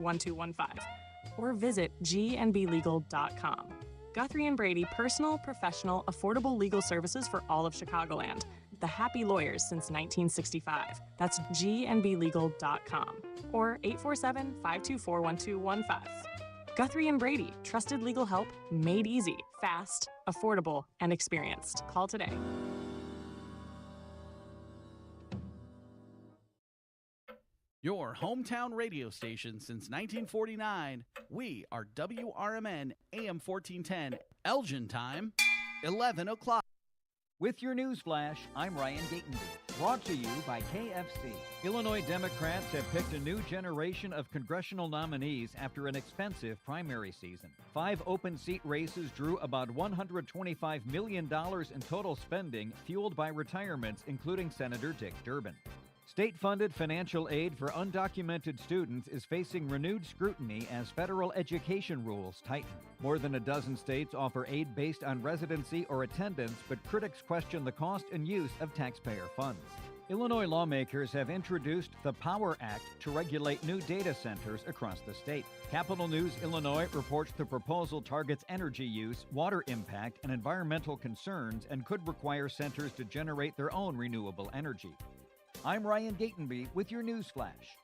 1215 or visit gnblegal.com. Guthrie and Brady, personal, professional, affordable legal services for all of Chicagoland. The happy lawyers since 1965. That's gnblegal.com or 847-524-1215. Guthrie and Brady, trusted legal help made easy, fast, affordable, and experienced. Call today. Your hometown radio station since 1949. We are WRMN AM 1410, Elgin time, 11 o'clock. With your news flash, I'm Ryan Gatenby. Brought to you by KFC. Illinois Democrats have picked a new generation of congressional nominees after an expensive primary season. 5 open seat races drew about $125 million in total spending, fueled by retirements, including Senator Dick Durbin. State-funded financial aid for undocumented students is facing renewed scrutiny as federal education rules tighten. More than a dozen states offer aid based on residency or attendance, but critics question the cost and use of taxpayer funds. Illinois lawmakers have introduced the POWER Act to regulate new data centers across the state. Capital News Illinois reports the proposal targets energy use, water impact, and environmental concerns and could require centers to generate their own renewable energy. I'm Ryan Gatenby with your news flash.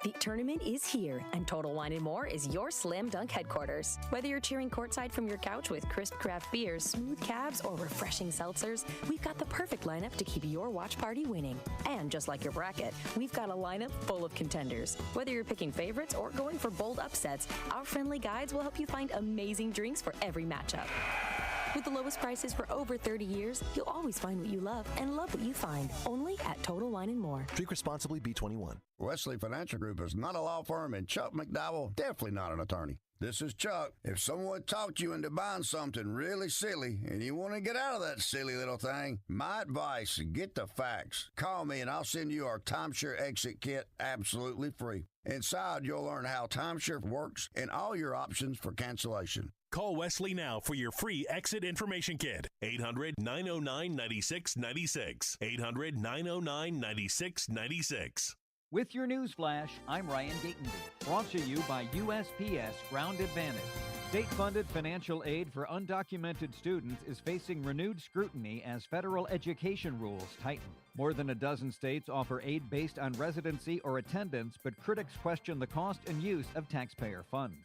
The tournament is here, and Total Wine & More is your slam dunk headquarters. Whether you're cheering courtside from your couch with crisp craft beers, smooth cabs, or refreshing seltzers, we've got the perfect lineup to keep your watch party winning. And just like your bracket, we've got a lineup full of contenders. Whether you're picking favorites or going for bold upsets, our friendly guides will help you find amazing drinks for every matchup. With the lowest prices for over 30 years, you'll always find what you love and love what you find. Only at Total Wine & More. Drink responsibly, B21. Wesley Financial Group is not a law firm, and Chuck McDowell definitely not an attorney. This is Chuck. If someone talked you into buying something really silly and you want to get out of that silly little thing, my advice, get the facts. Call me and I'll send you our timeshare exit kit absolutely free. Inside, you'll learn how timeshare works and all your options for cancellation. Call Wesley now for your free exit information kit. 800-909-9696. 800-909-9696. With your news flash, I'm Ryan Gatenby. Brought to you by USPS Ground Advantage. State-funded financial aid for undocumented students is facing renewed scrutiny as federal education rules tighten. More than a dozen states offer aid based on residency or attendance, but critics question the cost and use of taxpayer funds.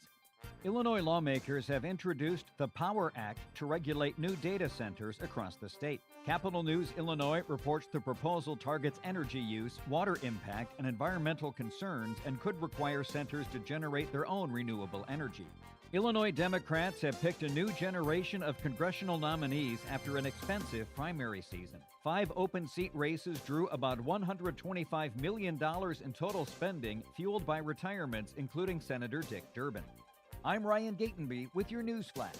Illinois lawmakers have introduced the POWER Act to regulate new data centers across the state. Capital News Illinois reports the proposal targets energy use, water impact, and environmental concerns and could require centers to generate their own renewable energy. Illinois Democrats have picked a new generation of congressional nominees after an expensive primary season. 5 open seat races drew about $125 million in total spending, fueled by retirements, including Senator Dick Durbin. I'm Ryan Gatenby with your news flash.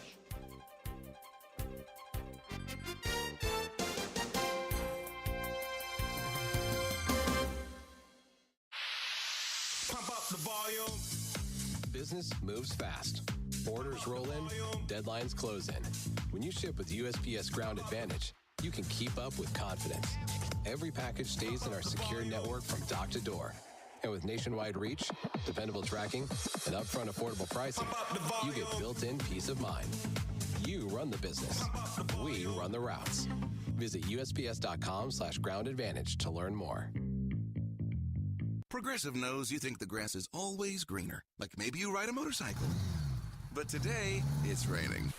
Pump up the volume. Business moves fast. Orders roll in, deadlines close in. When you ship with USPS Ground Advantage, you can keep up with confidence. Every package stays in our secure network from dock to door. And with nationwide reach, dependable tracking, and upfront affordable pricing, you get built-in peace of mind. You run the business. We run the routes. Visit USPS.com/Ground Advantage to learn more. Progressive knows you think the grass is always greener, like maybe you ride a motorcycle. But today, it's raining.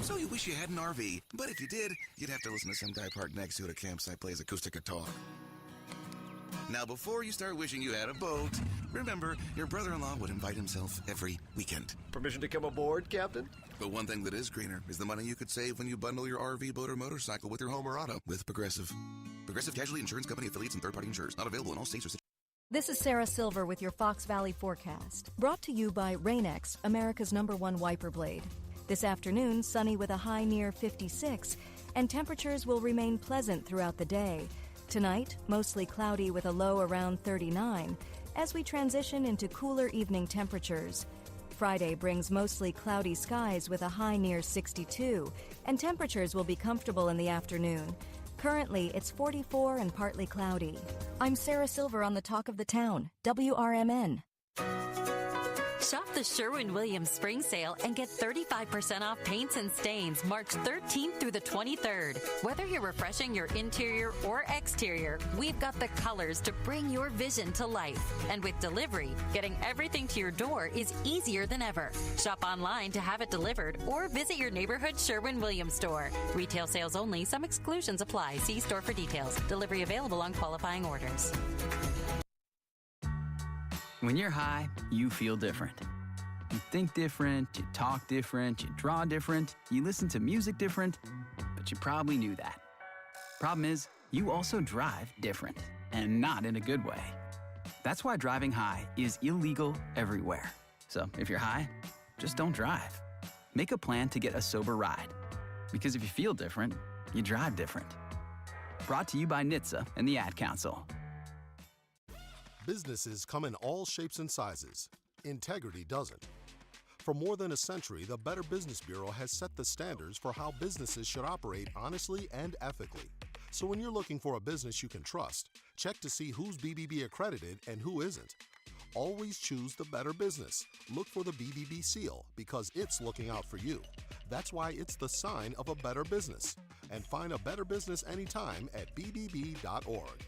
So you wish you had an RV, but if you did, you'd have to listen to some guy parked next to it at a campsite plays acoustic guitar. Now, before you start wishing you had a boat, remember, your brother-in-law would invite himself every weekend. Permission to come aboard, Captain? But one thing that is greener is the money you could save when you bundle your RV, boat, or motorcycle with your home or auto with Progressive. Progressive Casualty Insurance Company affiliates and third-party insurers. Not available in all states or situations. This is Sarah Silver with your Fox Valley forecast. Brought to you by Rain-X, America's #1 wiper blade. This afternoon, sunny with a high near 56, and temperatures will remain pleasant throughout the day. Tonight, mostly cloudy with a low around 39, as we transition into cooler evening temperatures. Friday brings mostly cloudy skies with a high near 62, and temperatures will be comfortable in the afternoon. Currently, it's 44 and partly cloudy. I'm Sarah Silver on the Talk of the Town, WRMN. Shop the Sherwin-Williams Spring Sale and get 35% off paints and stains March 13th through the 23rd. Whether you're refreshing your interior or exterior, we've got the colors to bring your vision to life. And with delivery, getting everything to your door is easier than ever. Shop online to have it delivered or visit your neighborhood Sherwin-Williams store. Retail sales only. Some exclusions apply. See store for details. Delivery available on qualifying orders. When you're high, you feel different. You think different, you talk different, you draw different, you listen to music different, but you probably knew that. Problem is, you also drive different, and not in a good way. That's why driving high is illegal everywhere. So if you're high, just don't drive. Make a plan to get a sober ride. Because if you feel different, you drive different. Brought to you by NHTSA and the Ad Council. Businesses come in all shapes and sizes. Integrity doesn't. For more than a century, the Better Business Bureau has set the standards for how businesses should operate honestly and ethically. So when you're looking for a business you can trust, check to see who's BBB accredited and who isn't. Always choose the Better Business. Look for the BBB seal because it's looking out for you. That's why it's the sign of a better business. And find a better business anytime at bbb.org.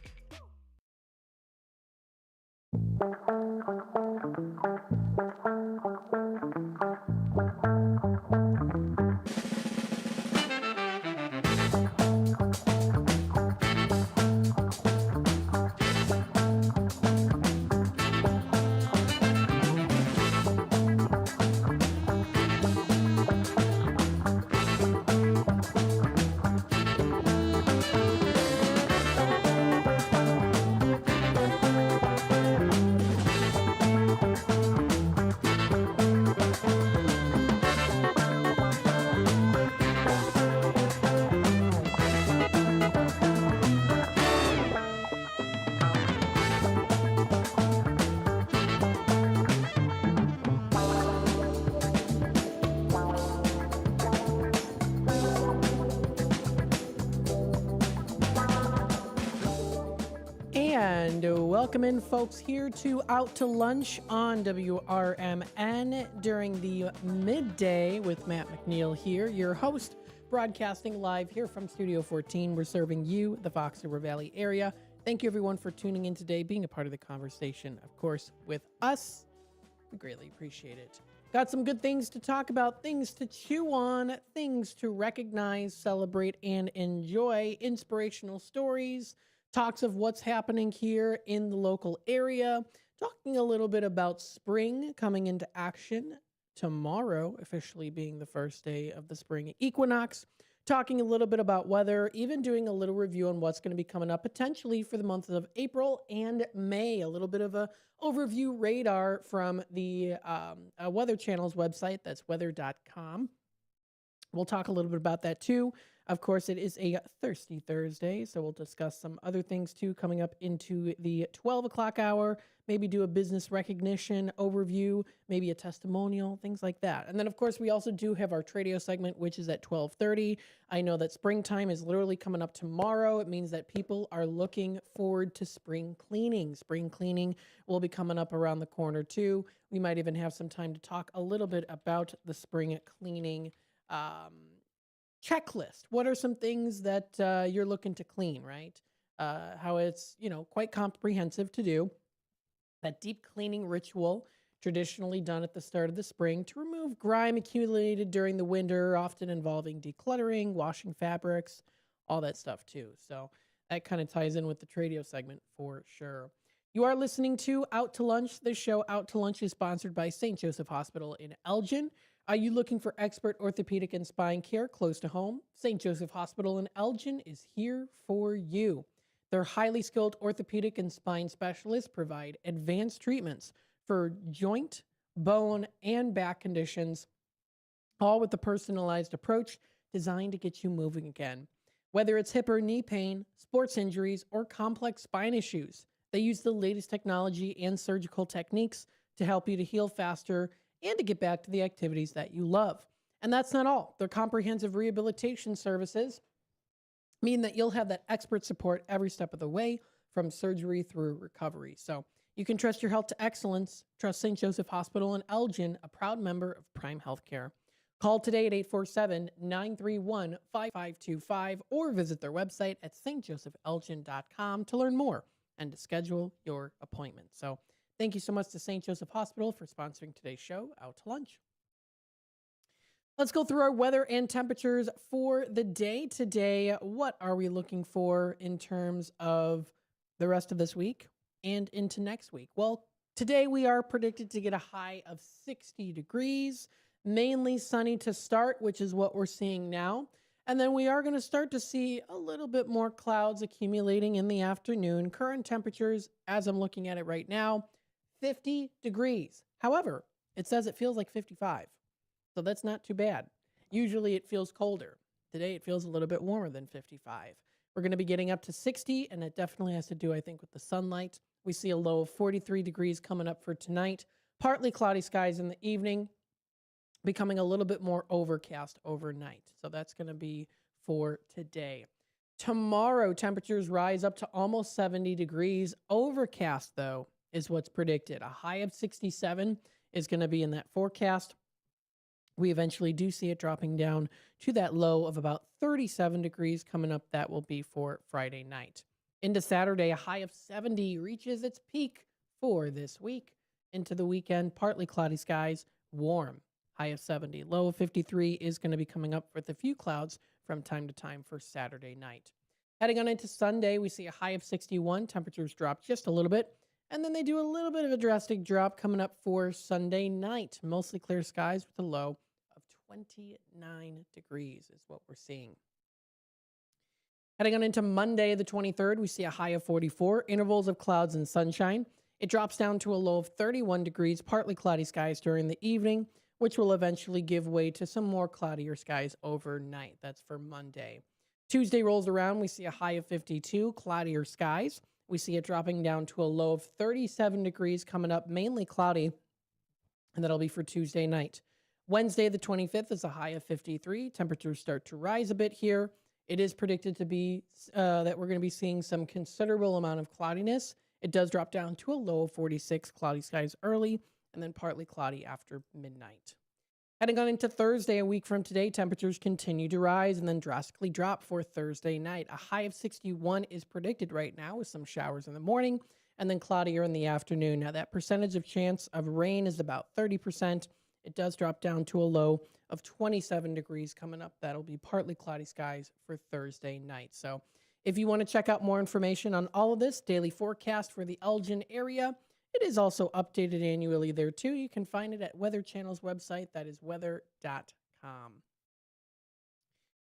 And welcome in, folks, here to Out to Lunch on WRMN during the midday with Matt McNeil here, your host, broadcasting live here from Studio 14. We're serving you, the Fox River Valley area. Thank you, everyone, for tuning in today, being a part of the conversation, of course, with us. We greatly appreciate it. Got some good things to talk about, things to chew on, things to recognize, celebrate, and enjoy, inspirational stories, talks of what's happening here in the local area, talking a little bit about spring coming into action tomorrow, officially being the first day of the spring equinox, talking a little bit about weather, even doing a little review on what's going to be coming up potentially for the months of April and May, a little bit of a overview radar from the Weather Channel's website. That's weather.com. We'll talk a little bit about that too. Of course, it is a Thirsty Thursday, so we'll discuss some other things too coming up into the 12 o'clock hour, maybe do a business recognition overview, maybe a testimonial, things like that. And then, of course, we also do have our Tradio segment, which is at 12:30. I know that springtime is literally coming up tomorrow. It means that people are looking forward to spring cleaning. Spring cleaning will be coming up around the corner too. We might even have some time to talk a little bit about the spring cleaning checklist. What are some things that you're looking to clean, right? How it's, quite comprehensive to do. That deep cleaning ritual traditionally done at the start of the spring to remove grime accumulated during the winter, often involving decluttering, washing fabrics, all that stuff too. So that kind of ties in with the Tradio segment for sure. You are listening to Out to Lunch. This show, Out to Lunch, is sponsored by St. Joseph Hospital in Elgin. Are you looking for expert orthopedic and spine care close to home? St. Joseph Hospital in Elgin is here for you. Their highly skilled orthopedic and spine specialists provide advanced treatments for joint, bone, and back conditions, all with a personalized approach designed to get you moving again. Whether it's hip or knee pain, sports injuries, or complex spine issues, they use the latest technology and surgical techniques to help you to heal faster and to get back to the activities that you love. And that's not all. Their comprehensive rehabilitation services mean that you'll have that expert support every step of the way, from surgery through recovery. So you can trust your health to excellence. Trust St. Joseph Hospital in Elgin, a proud member of Prime Healthcare. Call today at 847-931-5525 or visit their website at stjosephelgin.com to learn more and to schedule your appointment. So thank you so much to St. Joseph Hospital for sponsoring today's show, Out to Lunch. Let's go through our weather and temperatures for the day today. What are we looking for in terms of the rest of this week and into next week? Well, today we are predicted to get a high of 60 degrees, mainly sunny to start, which is what we're seeing now. And then we are going to start to see a little bit more clouds accumulating in the afternoon. Current temperatures, as I'm looking at it right now, 50 degrees. However, it says it feels like 55. So that's not too bad. Usually it feels colder. Today it feels a little bit warmer than 55. We're going to be getting up to 60, and it definitely has to do, I think, with the sunlight. We see a low of 43 degrees coming up for tonight. Partly cloudy skies in the evening, becoming a little bit more overcast overnight. So that's going to be for today. Tomorrow, temperatures rise up to almost 70 degrees. Overcast, though, is what's predicted. A high of 67 is going to be in that forecast. We eventually do see it dropping down to that low of about 37 degrees coming up. That will be for Friday night. Into Saturday, a high of 70 reaches its peak for this week. Into the weekend, partly cloudy skies, warm, high of 70. Low of 53 is going to be coming up with a few clouds from time to time for Saturday night. Heading on into Sunday, we see a high of 61. Temperatures drop just a little bit. And then they do a little bit of a drastic drop coming up for Sunday night. Mostly clear skies with a low of 29 degrees is what we're seeing. Heading on into Monday, the 23rd, we see a high of 44, intervals of clouds and sunshine. It drops down to a low of 31 degrees, partly cloudy skies during the evening, which will eventually give way to some more cloudier skies overnight. That's for Monday. Tuesday rolls around, we see a high of 52, cloudier skies. We see it dropping down to a low of 37 degrees coming up, mainly cloudy, and that'll be for Tuesday night. Wednesday, the 25th, is a high of 53. Temperatures start to rise a bit here. It is predicted to be that we're going to be seeing some considerable amount of cloudiness. It does drop down to a low of 46, cloudy skies early, and then partly cloudy after midnight. Heading on into Thursday, a week from today, temperatures continue to rise and then drastically drop for Thursday night. A high of 61 is predicted right now with some showers in the morning and then cloudier in the afternoon. Now, that percentage of chance of rain is about 30%. It does drop down to a low of 27 degrees coming up. That'll be partly cloudy skies for Thursday night. So if you want to check out more information on all of this, daily forecast for the Elgin area, it is also updated annually there too. You can find it at Weather Channel's website. That is weather.com.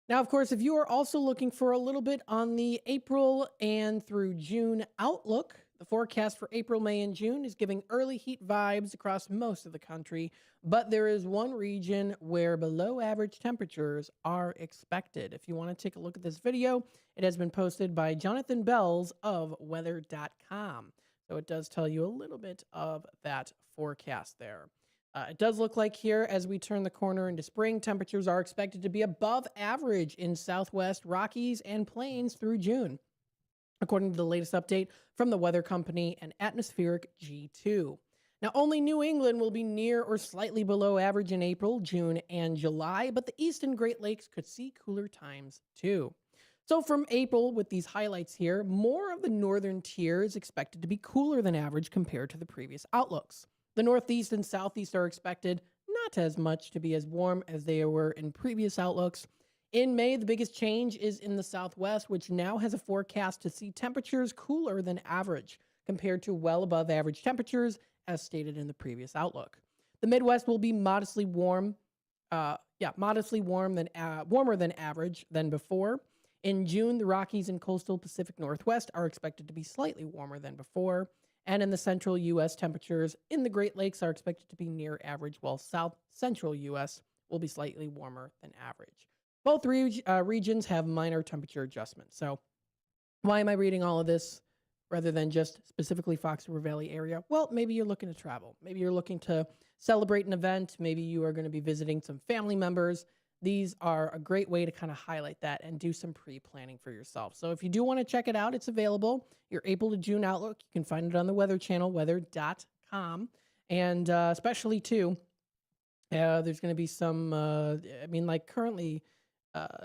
Now, of course, if you are also looking for a little bit on the April and through June outlook, the forecast for April, May, and June is giving early heat vibes across most of the country, but there is one region where below average temperatures are expected. If you want to take a look at this video, it has been posted by Jonathan Bells of weather.com. So it does tell you a little bit of that forecast there. It does look like here as we turn the corner into spring, temperatures are expected to be above average in Southwest Rockies and Plains through June, according to the latest update from the weather company and atmospheric G2. Now, only New England will be near or slightly below average in April, June, and July, but the eastern Great Lakes could see cooler times too. So from April, with these highlights here, more of the northern tier is expected to be cooler than average compared to the previous outlooks. The northeast and southeast are expected not as much to be as warm as they were in previous outlooks. In May, the biggest change is in the southwest, which now has a forecast to see temperatures cooler than average compared to well above average temperatures as stated in the previous outlook. The Midwest will be modestly warm, warmer than average than before. In June, the Rockies and coastal Pacific Northwest are expected to be slightly warmer than before. And in the central U.S., temperatures in the Great Lakes are expected to be near average, while south central U.S. will be slightly warmer than average. Both regions have minor temperature adjustments. So why am I reading all of this rather than just specifically Fox River Valley area? Well, maybe you're looking to travel. Maybe you're looking to celebrate an event. Maybe you are going to be visiting some family members. These are a great way to kind of highlight that and do some pre-planning for yourself. So if you do want to check it out, it's available. Your April to June outlook, you can find it on the Weather Channel, weather.com. And especially, too, there's going to be some, currently,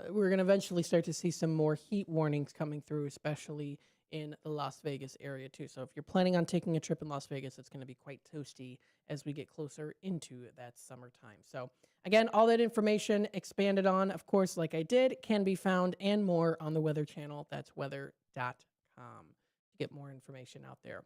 we're going to eventually start to see some more heat warnings coming through, especially in the Las Vegas area, too. So if you're planning on taking a trip in Las Vegas, it's going to be quite toasty as we get closer into that summertime. So again, all that information expanded on, of course, like I did, can be found and more on the Weather Channel. That's weather.com to get more information out there.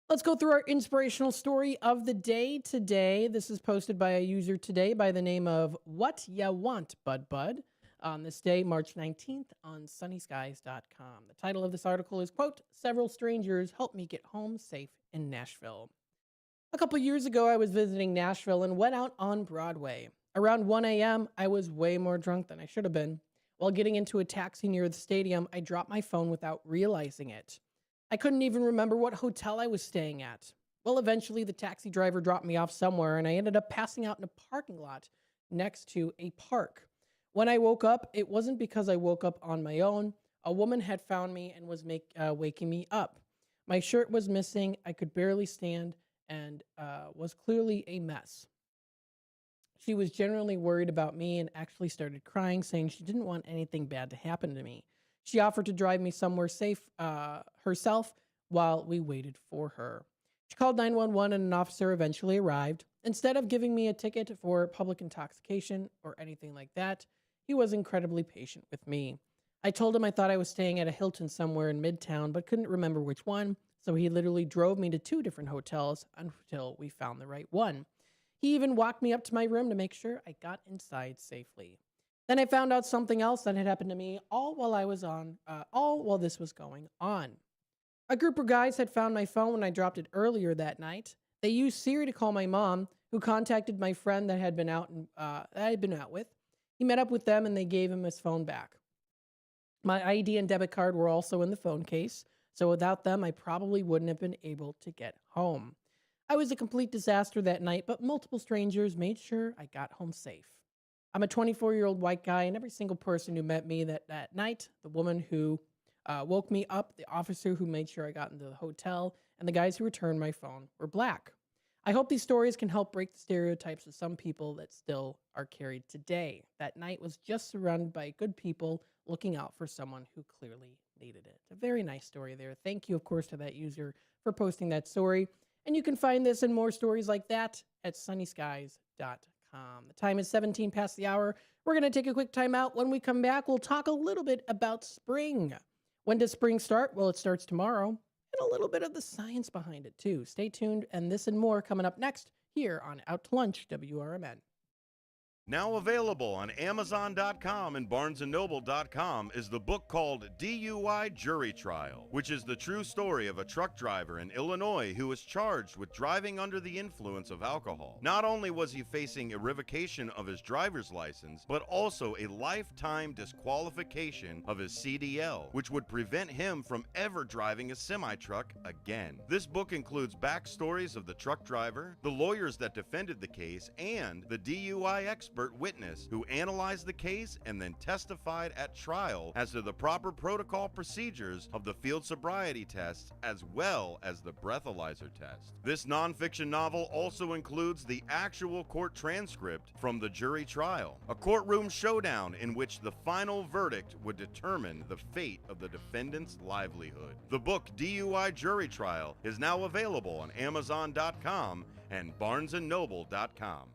Let's go through our inspirational story of the day today. This is posted by a user today by the name of What Ya Want, Bud Bud, on this day, March 19th, on sunnyskies.com. The title of this article is, quote, "Several strangers helped me get home safe in Nashville." A couple years ago, I was visiting Nashville and went out on Broadway. Around 1 a.m., I was way more drunk than I should have been. While getting into a taxi near the stadium, I dropped my phone without realizing it. I couldn't even remember what hotel I was staying at. Well, eventually the taxi driver dropped me off somewhere and I ended up passing out in a parking lot next to a park. When I woke up, it wasn't because I woke up on my own. A woman had found me and was waking me up. My shirt was missing, I could barely stand, and was clearly a mess. She was genuinely worried about me and actually started crying, saying she didn't want anything bad to happen to me. She offered to drive me somewhere safe herself while we waited for her. She called 911 and an officer eventually arrived. Instead of giving me a ticket for public intoxication or anything like that, he was incredibly patient with me. I told him I thought I was staying at a Hilton somewhere in Midtown, but couldn't remember which one, so he literally drove me to 2 different hotels until we found the right one. He even walked me up to my room to make sure I got inside safely. Then I found out something else that had happened to me all while this was going on. A group of guys had found my phone when I dropped it earlier that night. They used Siri to call my mom, who contacted my friend that had been out with. He met up with them and they gave him his phone back. My ID and debit card were also in the phone case, so without them, I probably wouldn't have been able to get home. I was a complete disaster that night, but multiple strangers made sure I got home safe. I'm a 24-year-old white guy, and every single person who met me that night, the woman who woke me up, the officer who made sure I got into the hotel, and the guys who returned my phone were black. I hope these stories can help break the stereotypes of some people that still are carried today. That night was just surrounded by good people looking out for someone who clearly needed it. A very nice story there. Thank you, of course, to that user for posting that story. And you can find this and more stories like that at sunnyskies.com. The time is 17 past the hour. We're going to take a quick time out. When we come back, we'll talk a little bit about spring. When does spring start? Well, it starts tomorrow. And a little bit of the science behind it, too. Stay tuned, and this and more coming up next here on Out to Lunch, WRMN. Now available on Amazon.com and BarnesandNoble.com is the book called DUI Jury Trial, which is the true story of a truck driver in Illinois who was charged with driving under the influence of alcohol. Not only was he facing a revocation of his driver's license, but also a lifetime disqualification of his CDL, which would prevent him from ever driving a semi-truck again. This book includes backstories of the truck driver, the lawyers that defended the case, and the DUI expert witness who analyzed the case and then testified at trial as to the proper protocol procedures of the field sobriety tests as well as the breathalyzer test. This nonfiction novel also includes the actual court transcript from the jury trial, a courtroom showdown in which the final verdict would determine the fate of the defendant's livelihood. The book DUI Jury Trial is now available on Amazon.com and BarnesandNoble.com.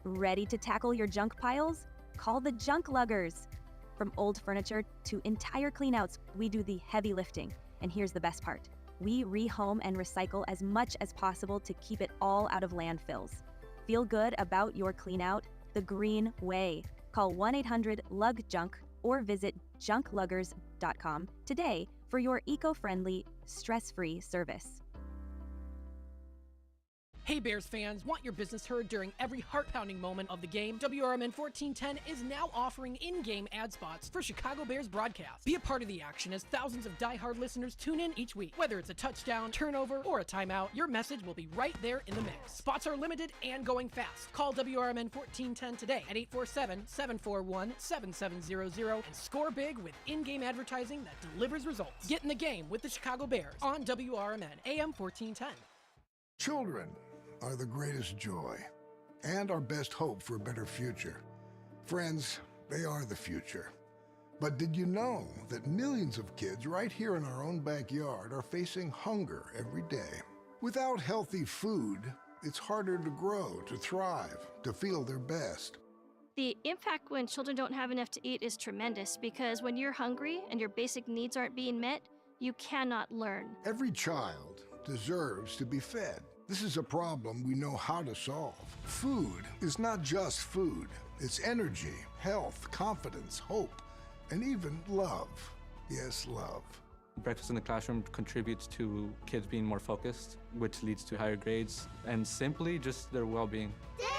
Ready to tackle your junk piles? Call the Junk Luggers. From old furniture to entire cleanouts, we do the heavy lifting. And here's the best part. We rehome and recycle as much as possible to keep it all out of landfills. Feel good about your cleanout the green way. Call 1-800-LUG-JUNK or visit junkluggers.com today for your eco-friendly, stress-free service. Hey Bears fans, want your business heard during every heart-pounding moment of the game? WRMN 1410 is now offering in-game ad spots for Chicago Bears broadcasts. Be a part of the action as thousands of die-hard listeners tune in each week. Whether it's a touchdown, turnover, or a timeout, your message will be right there in the mix. Spots are limited and going fast. Call WRMN 1410 today at 847-741-7700 and score big with in-game advertising that delivers results. Get in the game with the Chicago Bears on WRMN AM 1410. Children are the greatest joy and our best hope for a better future. Friends, they are the future. But did you know that millions of kids right here in our own backyard are facing hunger every day? Without healthy food, it's harder to grow, to thrive, to feel their best. The impact when children don't have enough to eat is tremendous because when you're hungry and your basic needs aren't being met, you cannot learn. Every child deserves to be fed. This is a problem we know how to solve. Food is not just food. It's energy, health, confidence, hope, and even love. Yes, love. Breakfast in the classroom contributes to kids being more focused, which leads to higher grades, and simply just their well-being. Thank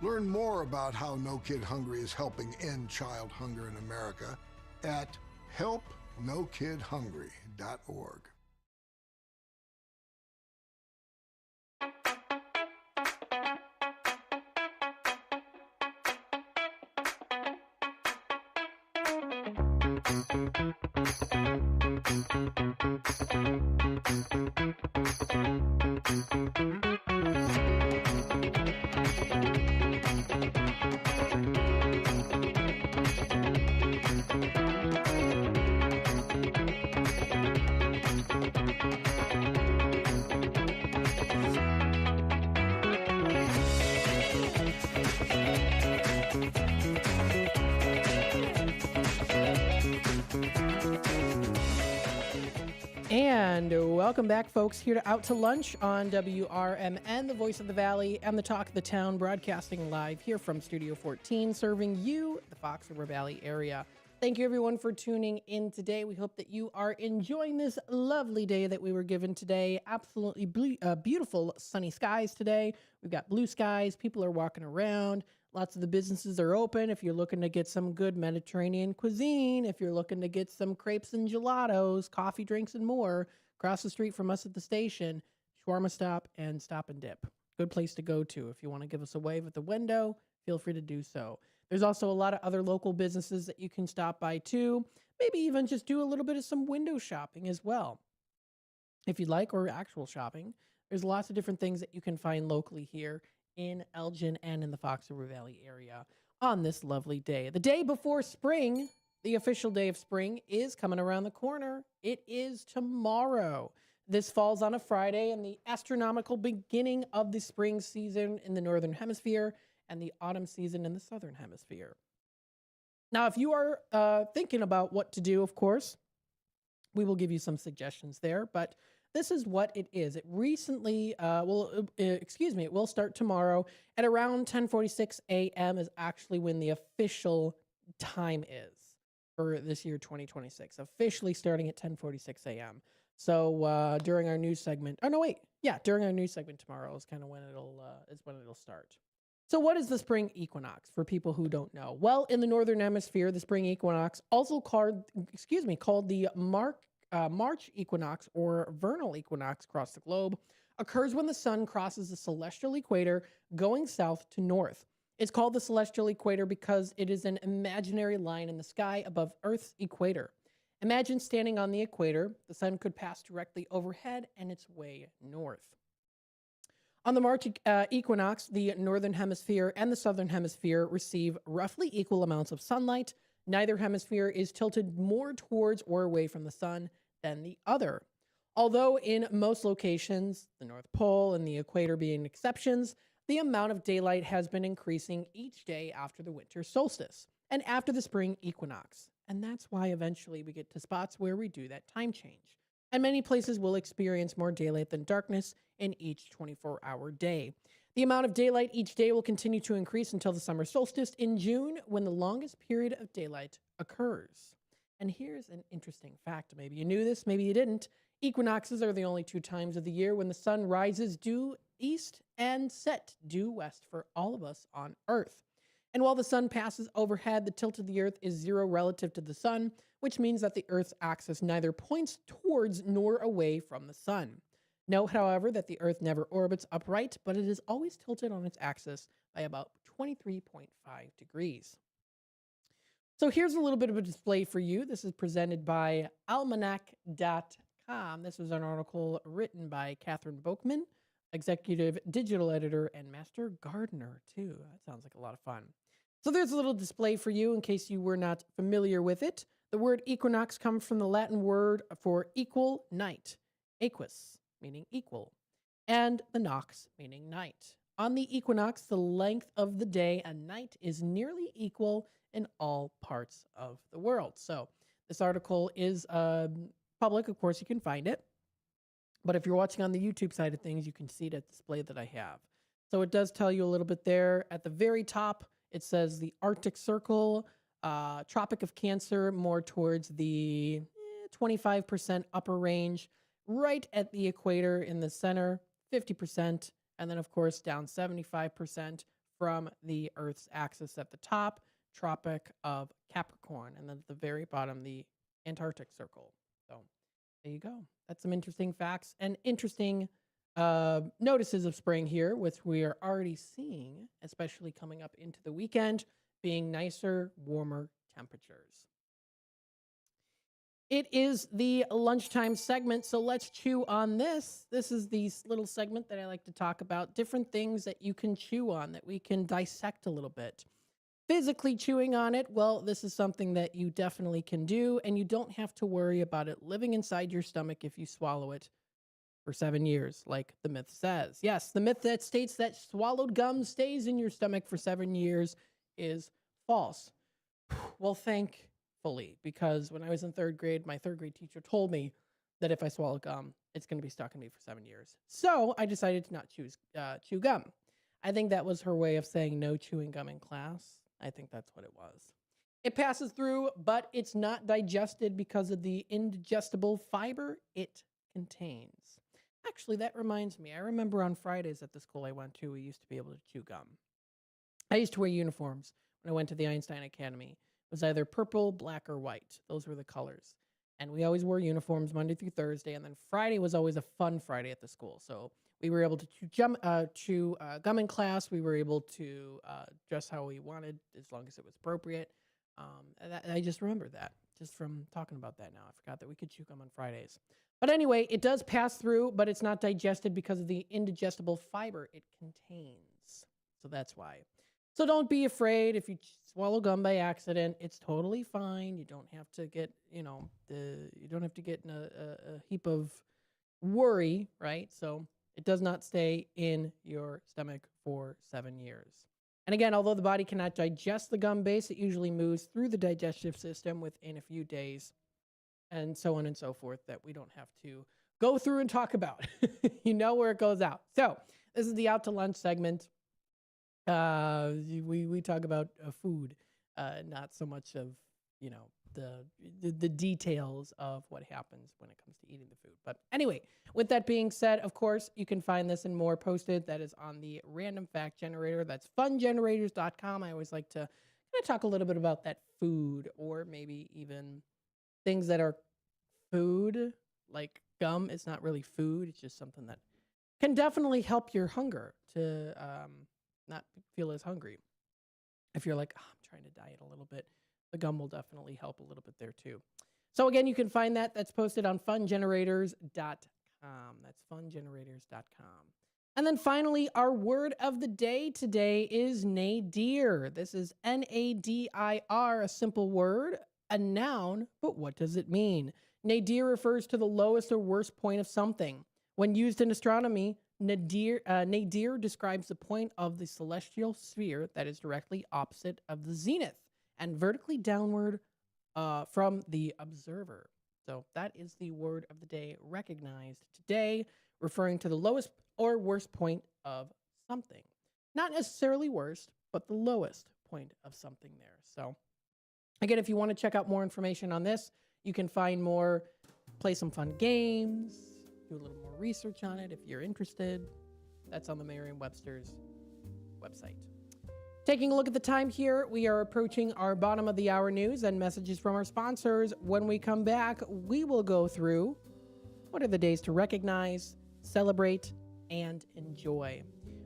you! Learn more about how No Kid Hungry is helping end child hunger in America at helpnokidhungry.org. And welcome back, folks, here to Out to Lunch on WRMN, the voice of the Valley and the talk of the town, broadcasting live here from Studio 14, serving you, the Fox River Valley area. Thank you, everyone, for tuning in today. We hope that you are enjoying this lovely day that we were given today. Absolutely beautiful sunny skies today. We've got blue skies. People are walking around. Lots of the businesses are open. If you're looking to get some good Mediterranean cuisine, if you're looking to get some crepes and gelatos, coffee, drinks, and more, across the street from us at the station, Shawarma Stop and Stop and Dip. Good place to go to. If you want to give us a wave at the window, feel free to do so. There's also a lot of other local businesses that you can stop by too. Maybe even just do a little bit of some window shopping as well, if you'd like, or actual shopping. There's lots of different things that you can find locally here in Elgin and in the Fox River Valley area on this lovely day. The day before spring, the official day of spring, is coming around the corner. It is tomorrow. This falls on a Friday and the astronomical beginning of the spring season in the Northern Hemisphere and the autumn season in the Southern Hemisphere. Now, if you are thinking about what to do, of course, we will give you some suggestions there, but this is what it is. It recently, it will start tomorrow at around 10:46 a.m. is actually when the official time is for this year, 2026, officially starting at 10:46 a.m. So during our news segment, during our news segment tomorrow is kind of when it'll start. So what is the spring equinox for people who don't know? Well, in the Northern Hemisphere, the spring equinox, also called the March equinox or vernal equinox across the globe, occurs when the sun crosses the celestial equator going south to north. It's called the celestial equator because it is an imaginary line in the sky above Earth's equator. Imagine standing on the equator. The sun could pass directly overhead and its way north. On the March equinox, the Northern Hemisphere and the Southern Hemisphere receive roughly equal amounts of sunlight. Neither hemisphere is tilted more towards or away from the sun than the other. Although in most locations, the North Pole and the equator being exceptions, the amount of daylight has been increasing each day after the winter solstice and after the spring equinox. And that's why eventually we get to spots where we do that time change. And many places will experience more daylight than darkness in each 24-hour day. The amount of daylight each day will continue to increase until the summer solstice in June, when the longest period of daylight occurs. And here's an interesting fact. Maybe you knew this, maybe you didn't. Equinoxes are the only 2 times of the year when the sun rises due east and set due west for all of us on Earth. And while the sun passes overhead, the tilt of the Earth is 0 relative to the sun, which means that the Earth's axis neither points towards nor away from the sun. Note, however, that the Earth never orbits upright, but it is always tilted on its axis by about 23.5 degrees. So here's a little bit of a display for you. This is presented by almanac.com. This was an article written by Catherine Boakman, executive digital editor and master gardener, too. That sounds like a lot of fun. So there's a little display for you in case you were not familiar with it. The word equinox comes from the Latin word for equal night, equus, meaning equal, and the nox, meaning night. On the equinox, the length of the day and night is nearly equal in all parts of the world. So this article is public. Of course, you can find it. But if you're watching on the YouTube side of things, you can see that display that I have. So it does tell you a little bit there. At the very top, it says the Arctic Circle, Tropic of Cancer, more towards the 25% upper range, right at the equator in the center, 50%, and then, of course, down 75% from the Earth's axis at the top, Tropic of Capricorn, and then at the very bottom, the Antarctic Circle. So there you go. That's some interesting facts and interesting notices of spring here, which we are already seeing, especially coming up into the weekend, being nicer, warmer temperatures. It is the lunchtime segment, so let's chew on this. This is the little segment that I like to talk about, different things that you can chew on, that we can dissect a little bit. Physically chewing on it, well, this is something that you definitely can do, and you don't have to worry about it living inside your stomach if you swallow it for 7 years, like the myth says. Yes, the myth that states that swallowed gum stays in your stomach for 7 years is false. Well, thankfully, because when I was in 3rd grade, my 3rd grade teacher told me that if I swallow gum, it's going to be stuck in me for 7 years. So I decided to not chew gum. I think that was her way of saying no chewing gum in class. I think that's what it was. It passes through, but it's not digested because of the indigestible fiber it contains. Actually, that reminds me. I remember on Fridays at the school I went to, we used to be able to chew gum. I used to wear uniforms when I went to the Einstein Academy. It was either purple, black, or white. Those were the colors. And we always wore uniforms Monday through Thursday, and then Friday was always a fun Friday at the school. So we were able to chew gum in class. We were able to dress how we wanted as long as it was appropriate. I just remembered that just from talking about that now. I forgot that we could chew gum on Fridays. But anyway, it does pass through, but it's not digested because of the indigestible fiber it contains. So that's why. So don't be afraid if you swallow gum by accident. It's totally fine. You don't have to get, you don't have to get in a heap of worry, right? So it does not stay in your stomach for 7 years. And again, although the body cannot digest the gum base, it usually moves through the digestive system within a few days, and so on and so forth, that we don't have to go through and talk about. You know where it goes out. So this is the Out to Lunch segment. We talk about food, not so much of, the details of what happens when it comes to eating the food. But anyway, with that being said, of course, you can find this and more posted. That is on the Random Fact Generator. That's fungenerators.com. I always like to kind of talk a little bit about that food, or maybe even things that are food, like gum. It's not really food. It's just something that can definitely help your hunger to not feel as hungry. If you're like, I'm trying to diet a little bit, the gum will definitely help a little bit there too. So again, you can find that. That's posted on fungenerators.com. That's fungenerators.com. And then finally, our word of the day today is nadir. This is Nadir, a simple word, a noun, but what does it mean? Nadir refers to the lowest or worst point of something. When used in astronomy, nadir describes the point of the celestial sphere that is directly opposite of the zenith and vertically downward from the observer. So that is the word of the day recognized today, referring to the lowest or worst point of something. Not necessarily worst, but the lowest point of something there. So again, if you want to check out more information on this, you can find more play some fun games, do a little more research on it if you're interested. That's on the Merriam-Webster's website. Taking a look at the time here, we are approaching our bottom of the hour news and messages from our sponsors. When we come back, we will go through what are the days to recognize, celebrate, and enjoy.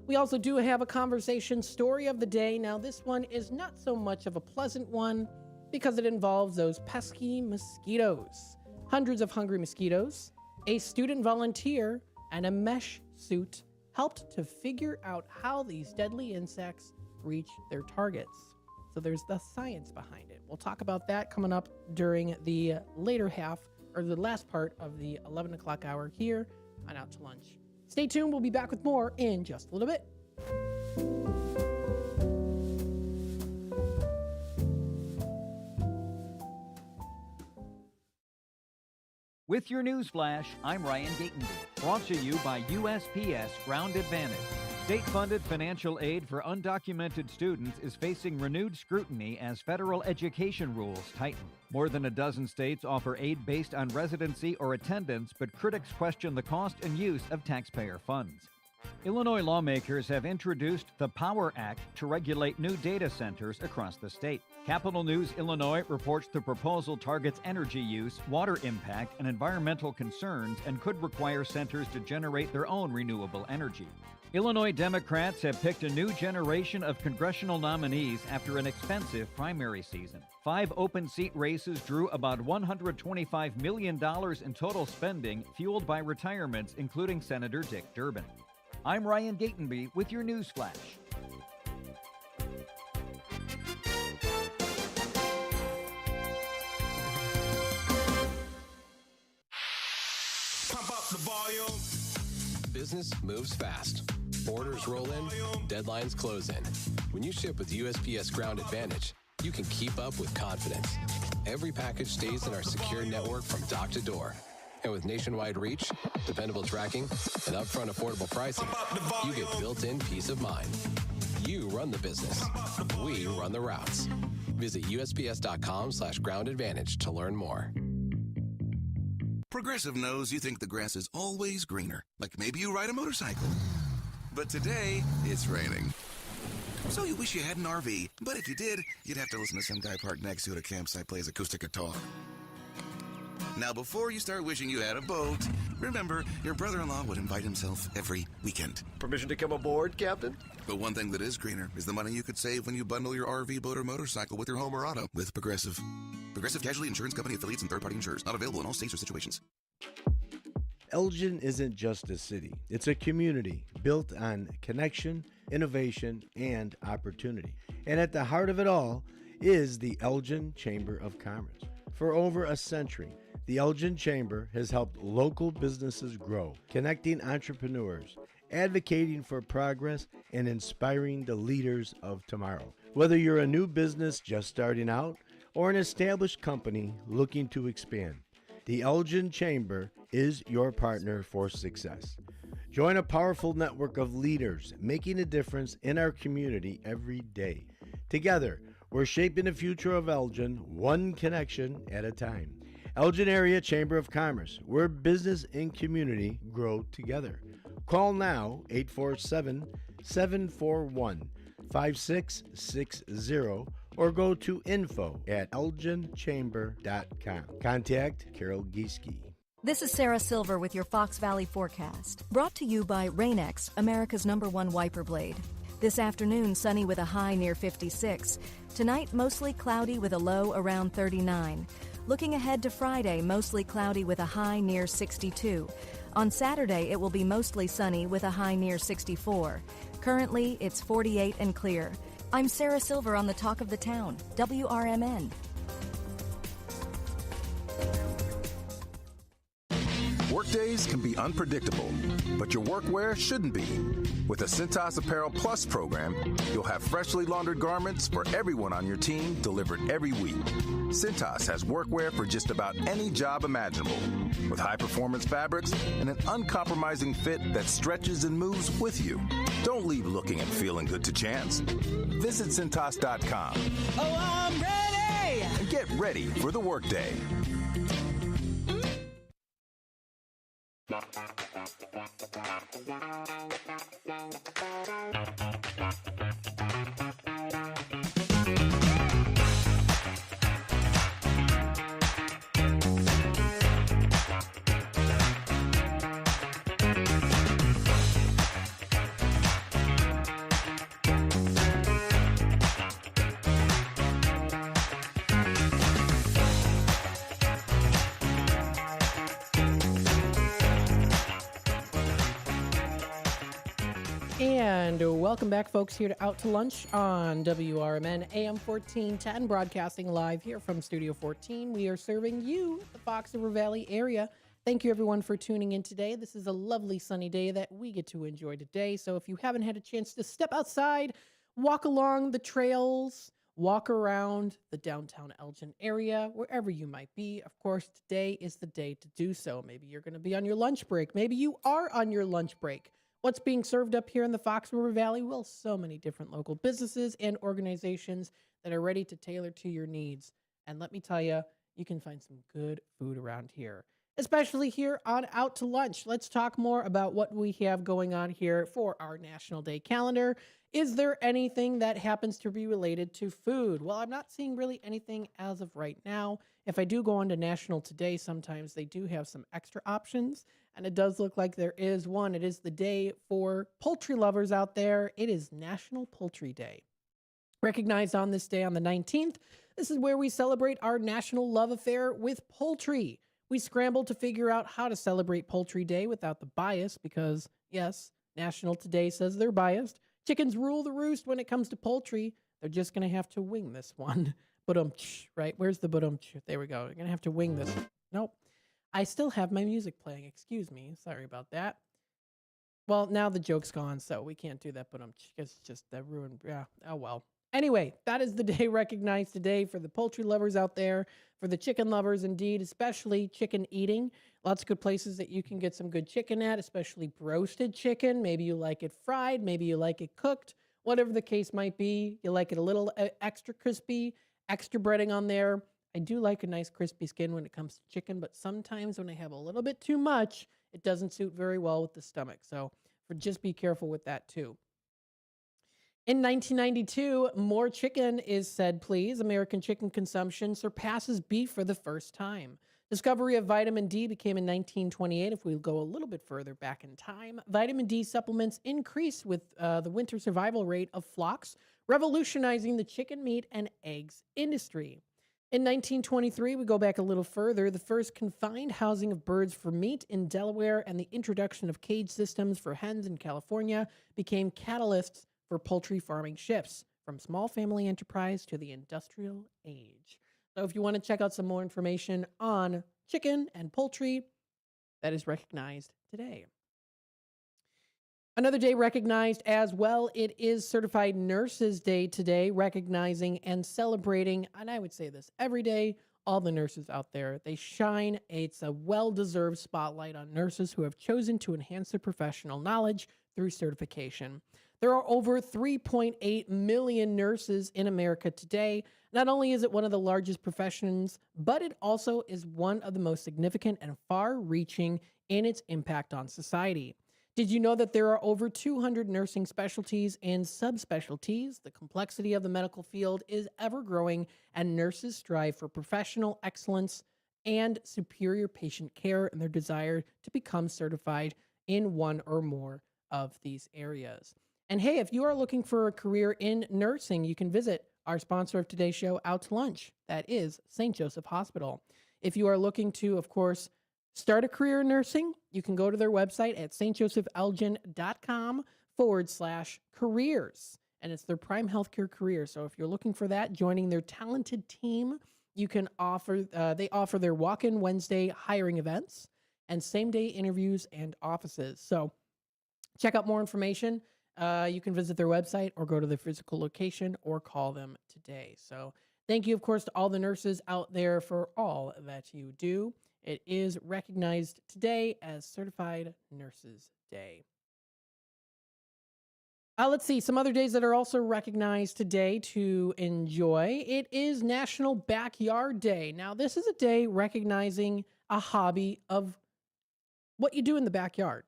We also do have a conversation story of the day. Now, this one is not so much of a pleasant one because it involves those pesky mosquitoes. Hundreds of hungry mosquitoes, a student volunteer, and a mesh suit helped to figure out how these deadly insects reach their targets. So there's the science behind it. We'll talk about that coming up during the later half, or the last part of the 11 o'clock hour here on Out to Lunch. Stay tuned. We'll be back with more in just a little bit. With your news flash, I'm Ryan Gatenby. Brought to you by USPS Ground Advantage. State-funded financial aid for undocumented students is facing renewed scrutiny as federal education rules tighten. More than a dozen states offer aid based on residency or attendance, but critics question the cost and use of taxpayer funds. Illinois lawmakers have introduced the POWER Act to regulate new data centers across the state. Capital News Illinois reports the proposal targets energy use, water impact, and environmental concerns and could require centers to generate their own renewable energy. Illinois Democrats have picked a new generation of congressional nominees after an expensive primary season. 5 open seat races drew about $125 million in total spending, fueled by retirements, including Senator Dick Durbin. I'm Ryan Gatenby with your news flash. Pump up the volume. Business moves fast. Orders roll in, deadlines close in. When you ship with USPS Ground Advantage, you can keep up with confidence. Every package stays in our secure network from dock to door. And with nationwide reach, dependable tracking, and upfront affordable pricing, you get built-in peace of mind. You run the business. We run the routes. Visit USPS.com/Ground Advantage to learn more. Progressive knows you think the grass is always greener, like maybe you ride a motorcycle. But today, it's raining. So you wish you had an RV, but if you did, you'd have to listen to some guy parked next to you at a campsite plays acoustic guitar. Now, before you start wishing you had a boat, remember, your brother-in-law would invite himself every weekend. Permission to come aboard, Captain? But one thing that is greener is the money you could save when you bundle your RV, boat, or motorcycle with your home or auto with Progressive. Progressive Casualty Insurance Company affiliates and third-party insurers. Not available in all states or situations. Elgin isn't just a city. It's a community built on connection, innovation, and opportunity. And at the heart of it all is the Elgin Chamber of Commerce. For over a century, the Elgin Chamber has helped local businesses grow, connecting entrepreneurs, advocating for progress, and inspiring the leaders of tomorrow. Whether you're a new business just starting out or an established company looking to expand, the Elgin Chamber is your partner for success. Join a powerful network of leaders making a difference in our community every day. Together, we're shaping the future of Elgin one connection at a time. Elgin Area Chamber of Commerce, where business and community grow together. Call now, 847-741-5660, or go to info@elginchamber.com. Contact Carol Gieske. This is Sarah Silver with your Fox Valley forecast. Brought to you by Rain-X, America's #1 wiper blade. This afternoon, sunny with a high near 56. Tonight, mostly cloudy with a low around 39. Looking ahead to Friday, mostly cloudy with a high near 62. On Saturday, it will be mostly sunny with a high near 64. Currently, it's 48 and clear. I'm Sarah Silver on the Talk of the Town, WRMN. Workdays can be unpredictable, but your workwear shouldn't be. With the Cintas Apparel Plus program, you'll have freshly laundered garments for everyone on your team delivered every week. Cintas has workwear for just about any job imaginable, with high-performance fabrics and an uncompromising fit that stretches and moves with you. Don't leave looking and feeling good to chance. Visit Cintas.com. Oh, I'm ready! And get ready for the workday. And welcome back, folks, here to Out to Lunch on WRMN AM 1410, broadcasting live here from Studio 14. We are serving you, the Fox River Valley area. Thank you, everyone, for tuning in today. This is a lovely sunny day that we get to enjoy today. So if you haven't had a chance to step outside, walk along the trails, walk around the downtown Elgin area, wherever you might be, of course, today is the day to do so. Maybe you're going to be on your lunch break. Maybe you are on your lunch break. What's being served up here in the Fox River Valley? Well, so many different local businesses and organizations that are ready to tailor to your needs. And let me tell you, you can find some good food around here, especially here on Out to Lunch. Let's talk more about what we have going on here for our National Day calendar. Is there anything that happens to be related to food? Well, I'm not seeing really anything as of right now. If I do go on to National Today, sometimes they do have some extra options. And it does look like there is one. It is the day for poultry lovers out there. It is National Poultry Day. Recognized on this day on the 19th, this is where we celebrate our national love affair with poultry. We scrambled to figure out how to celebrate Poultry Day without the bias because, yes, National Today says they're biased. Chickens rule the roost when it comes to poultry. They're just going to have to wing this one. Right? Where's the There we go. You're going to have to wing this. Nope. I still have my music playing. Excuse me. Sorry about that. Well, now the joke's gone, so we can't do that. It's just that ruined. Yeah. Oh, well. Anyway, that is the day recognized today for the poultry lovers out there, for the chicken lovers, indeed, especially chicken eating. Lots of good places that you can get some good chicken at, especially roasted chicken. Maybe you like it fried. Maybe you like it cooked. Whatever the case might be, you like it a little extra crispy, extra breading on there. I do like a nice crispy skin when it comes to chicken, but sometimes when I have a little bit too much, it doesn't suit very well with the stomach. So just be careful with that too. In 1992, more chicken is said, please. American chicken consumption surpasses beef for the first time. Discovery of vitamin D became in 1928. If we go a little bit further back in time, vitamin D supplements increased with the winter survival rate of flocks, revolutionizing the chicken meat and eggs industry. In 1923, we go back a little further, the first confined housing of birds for meat in Delaware and the introduction of cage systems for hens in California became catalysts for poultry farming shifts from small family enterprise to the industrial age. So if you want to check out some more information on chicken and poultry, that is recognized today. Another day recognized as well, it is Certified Nurses Day today, recognizing and celebrating, and I would say this every day, all the nurses out there. They shine. It's a well-deserved spotlight on nurses who have chosen to enhance their professional knowledge through certification. There are over 3.8 million nurses in America today. Not only is it one of the largest professions, but it also is one of the most significant and far-reaching in its impact on society. Did you know that there are over 200 nursing specialties and subspecialties? The complexity of the medical field is ever-growing, and nurses strive for professional excellence and superior patient care in their desire to become certified in one or more of these areas. And hey, if you are looking for a career in nursing, you can visit our sponsor of today's show, Out to Lunch. That is St. Joseph Hospital. If you are looking to, of course, start a career in nursing, you can go to their website at stjosephelgin.com/careers. And it's their prime healthcare career. So if you're looking for that, joining their talented team, you can they offer their walk-in Wednesday hiring events and same-day interviews and offices. So check out more information. You can visit their website or go to their physical location or call them today. So thank you, of course, to all the nurses out there for all that you do. It is recognized today as Certified Nurses Day. Let's see, some other days that are also recognized today to enjoy. It is National Backyard Day. Now, this is a day recognizing a hobby of what you do in the backyard: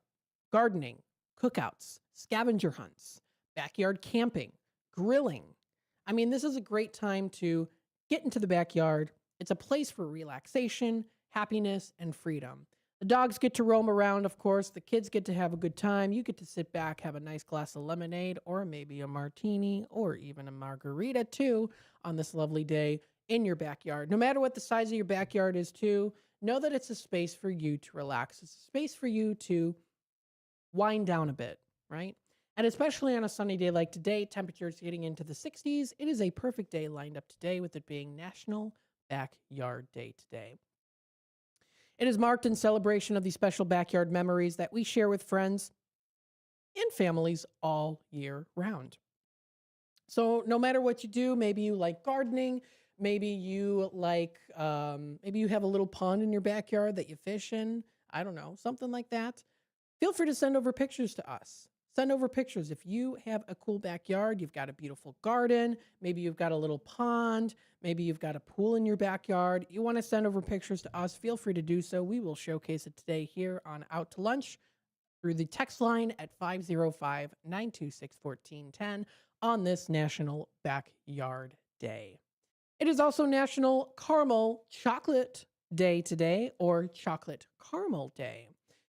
gardening, cookouts, scavenger hunts, backyard camping, grilling. I mean, this is a great time to get into the backyard. It's a place for relaxation, happiness, and freedom. The dogs get to roam around, of course. The kids get to have a good time. You get to sit back, have a nice glass of lemonade, or maybe a martini, or even a margarita, too, on this lovely day in your backyard. No matter what the size of your backyard is, too, know that it's a space for you to relax. It's a space for you to wind down a bit, right? And especially on a sunny day like today, temperatures getting into the 60s, it is a perfect day lined up today with it being National Backyard Day today. It is marked in celebration of the special backyard memories that we share with friends and families all year round. So no matter what you do, maybe you like gardening, maybe you like, maybe you have a little pond in your backyard that you fish in, I don't know, something like that. Feel free to send over pictures to us. Send over pictures. If you have a cool backyard, you've got a beautiful garden, maybe you've got a little pond, maybe you've got a pool in your backyard, you want to send over pictures to us, feel free to do so. We will showcase it today here on Out to Lunch through the text line at 505-926-1410 on this National Backyard Day. It is also National Caramel Chocolate Day today, or Chocolate Caramel Day.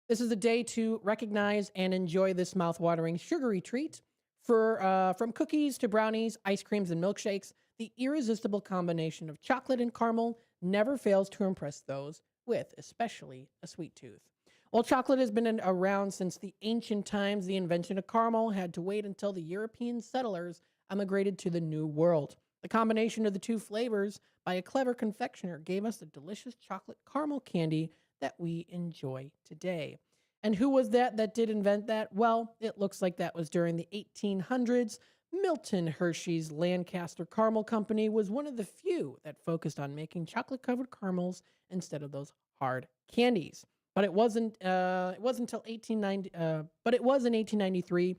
This is a day to recognize and enjoy this mouth-watering sugary treat. From cookies to brownies, ice creams, and milkshakes, the irresistible combination of chocolate and caramel never fails to impress those with especially a sweet tooth. While chocolate has been around since the ancient times, the invention of caramel had to wait until the European settlers emigrated to the New World. The combination of the two flavors by a clever confectioner gave us the delicious chocolate caramel candy that we enjoy today. And who was that did invent that? Well, it looks like that was during the 1800s. Milton Hershey's Lancaster Caramel Company was one of the few that focused on making chocolate-covered caramels instead of those hard candies. But it wasn't until 1890. But it was in 1893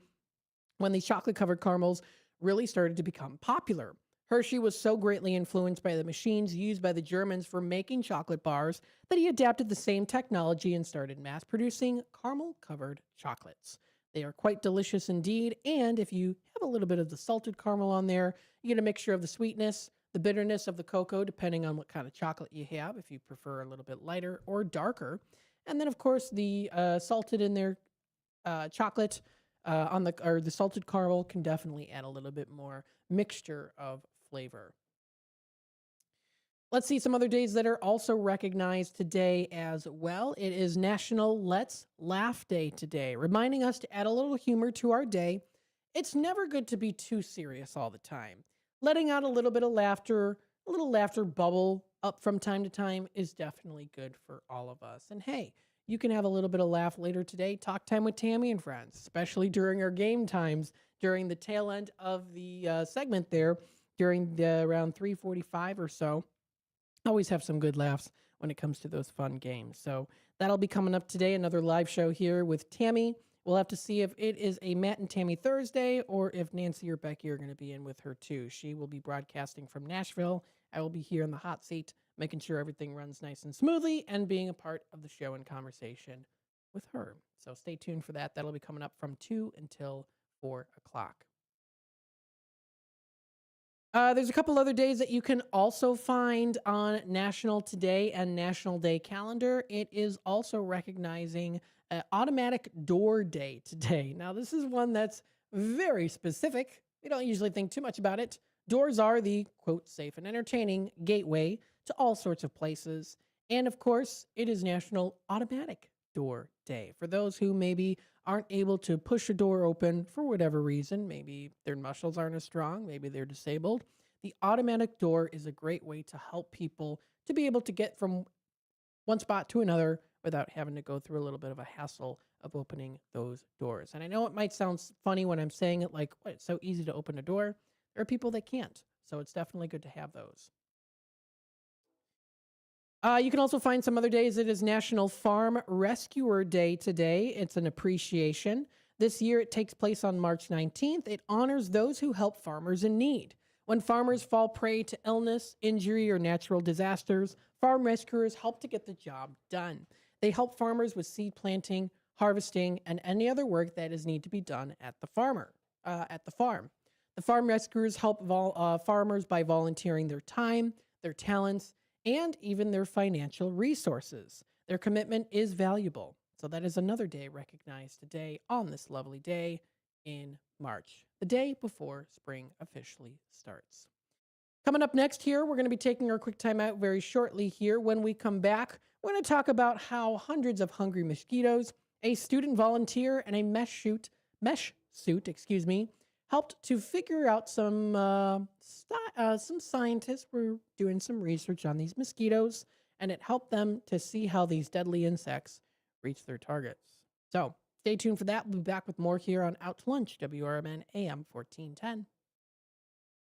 when the chocolate-covered caramels really started to become popular. Hershey was so greatly influenced by the machines used by the Germans for making chocolate bars that he adapted the same technology and started mass-producing caramel-covered chocolates. They are quite delicious indeed, and if you have a little bit of the salted caramel on there, you get a mixture of the sweetness, the bitterness of the cocoa, depending on what kind of chocolate you have, if you prefer a little bit lighter or darker. And then, of course, the salted in there chocolate or the salted caramel can definitely add a little bit more mixture of flavor. Let's see some other days that are also recognized today as well. It is National Let's Laugh Day today, reminding us to add a little humor to our day. It's never good to be too serious all the time. Letting out a little bit of laughter, a little laughter bubble up from time to time is definitely good for all of us. And hey, you can have a little bit of laugh later today. Talk time with Tammy and friends, especially during our game times, during the tail end of the segment there, during around 3:45 or so. Always have some good laughs when it comes to those fun games. So that'll be coming up today, another live show here with Tammy. We'll have to see if it is a Matt and Tammy Thursday or if Nancy or Becky are going to be in with her too. She will be broadcasting from Nashville. I will be here in the hot seat, making sure everything runs nice and smoothly and being a part of the show and conversation with her. So stay tuned for that. That'll be coming up from 2 until 4 o'clock. There's a couple other days that you can also find on National Today and National Day calendar. It is also recognizing Automatic Door Day today. Now, this is one that's very specific. We don't usually think too much about it. Doors are the, quote, safe and entertaining gateway to all sorts of places. And, of course, it is National Automatic Door Day. For those who maybe aren't able to push a door open for whatever reason, maybe their muscles aren't as strong, maybe they're disabled, the automatic door is a great way to help people to be able to get from one spot to another without having to go through a little bit of a hassle of opening those doors. And I know it might sound funny when I'm saying it, like, what, it's so easy to open a door. There are people that can't, so it's definitely good to have those. You can also find some other days. It is National Farm Rescuer Day today. It's an appreciation. This year it takes place on March 19th. It honors those who help farmers in need. When farmers fall prey to illness, injury, or natural disasters, farm rescuers help to get the job done. They help farmers with seed planting, harvesting, and any other work that is need to be done at the farm. The farm rescuers help farmers by volunteering their time, their talents, and even their financial resources. Their commitment is valuable. So that is another day recognized today on this lovely day in March, the day before spring officially starts. Coming up next here, we're going to be taking our quick time out very shortly here. When we come back, we're going to talk about how hundreds of hungry mosquitoes, a student volunteer, and a mesh suit, helped to figure out some scientists were doing some research on these mosquitoes, and it helped them to see how these deadly insects reach their targets. So stay tuned for that. We'll be back with more here on Out to Lunch, WRMN AM 1410.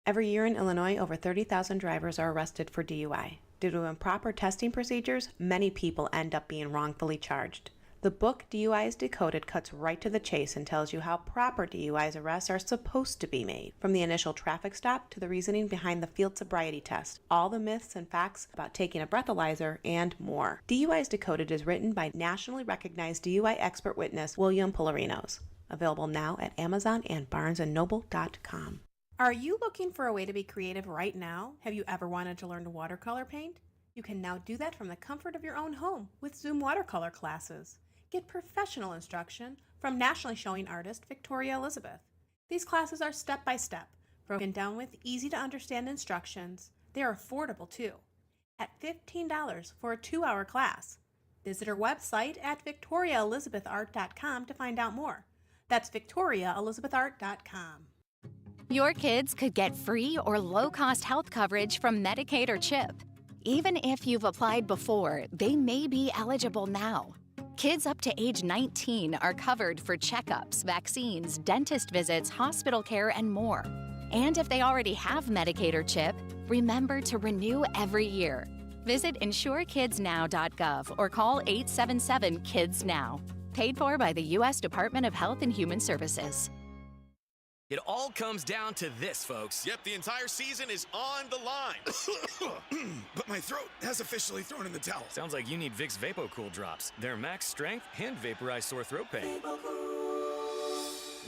Every year in Illinois, over 30,000 drivers are arrested for DUI. Due to improper testing procedures, many people end up being wrongfully charged. The book DUIs Decoded cuts right to the chase and tells you how proper DUIs arrests are supposed to be made, from the initial traffic stop to the reasoning behind the field sobriety test, all the myths and facts about taking a breathalyzer, and more. DUIs Decoded is written by nationally recognized DUI expert witness William Polarinos. Available now at Amazon and BarnesandNoble.com. Are you looking for a way to be creative right now? Have you ever wanted to learn to watercolor paint? You can now do that from the comfort of your own home with Zoom watercolor classes. Get professional instruction from nationally showing artist Victoria Elizabeth. These classes are step-by-step, broken down with easy-to-understand instructions. They are affordable, too, at $15 for a 2-hour class. Visit her website at victoriaelizabethart.com to find out more. That's victoriaelizabethart.com. Your kids could get free or low-cost health coverage from Medicaid or CHIP. Even if you've applied before, they may be eligible now. Kids up to age 19 are covered for checkups, vaccines, dentist visits, hospital care, and more. And if they already have Medicaid or CHIP, remember to renew every year. Visit insurekidsnow.gov or call 877-KIDS-NOW. Paid for by the U.S. Department of Health and Human Services. It all comes down to this, folks. Yep, the entire season is on the line. But my throat has officially thrown in the towel. Sounds like you need Vicks VapoCool drops. They're max strength and vaporize sore throat pain.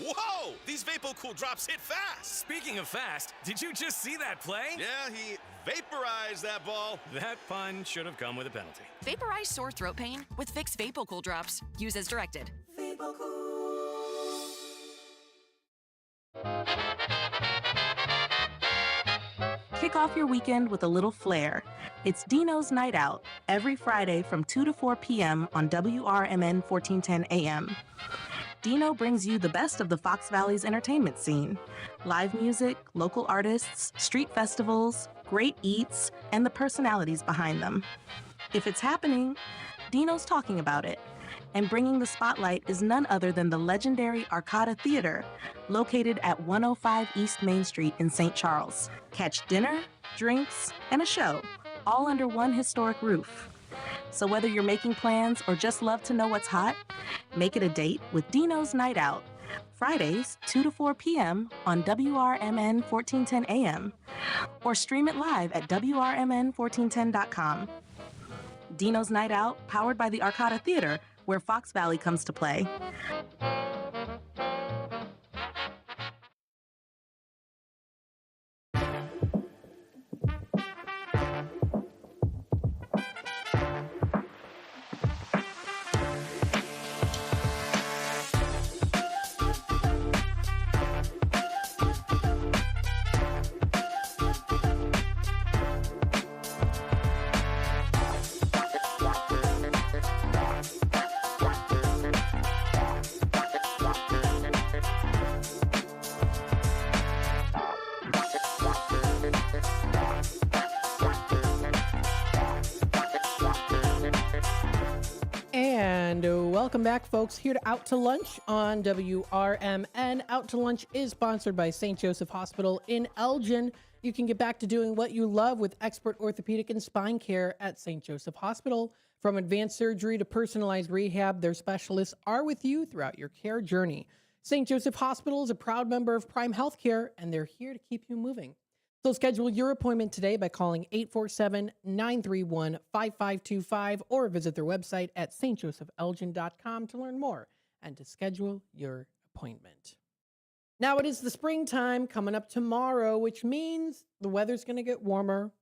Whoa! These VapoCool drops hit fast. Speaking of fast, did you just see that play? Yeah, he vaporized that ball. That pun should have come with a penalty. Vaporize sore throat pain with Vicks VapoCool drops. Use as directed. Kick off your weekend with a little flair. It's Dino's Night Out, every Friday from 2 to 4 p.m. on WRMN 1410 AM. Dino brings you the best of the Fox Valley's entertainment scene. Live music, local artists, street festivals, great eats, and the personalities behind them. If it's happening, Dino's talking about it. And bringing the spotlight is none other than the legendary Arcada Theater, located at 105 East Main Street in St. Charles. Catch dinner, drinks, and a show, all under one historic roof. So whether you're making plans or just love to know what's hot, make it a date with Dino's Night Out, Fridays, 2 to 4 p.m. on WRMN 1410 AM, or stream it live at WRMN1410.com. Dino's Night Out, powered by the Arcada Theater, where Fox Valley comes to play. Welcome back, folks, here to Out to Lunch on WRMN. Out to Lunch is sponsored by St. Joseph Hospital in Elgin. You can get back to doing what you love with expert orthopedic and spine care at St. Joseph Hospital. From advanced surgery to personalized rehab, their specialists are with you throughout your care journey. St. Joseph Hospital is a proud member of Prime Healthcare, and they're here to keep you moving. So schedule your appointment today by calling 847-931-5525 or visit their website at stjosephelgin.com to learn more and to schedule your appointment. Now it is the springtime coming up tomorrow, which means the weather's going to get warmer.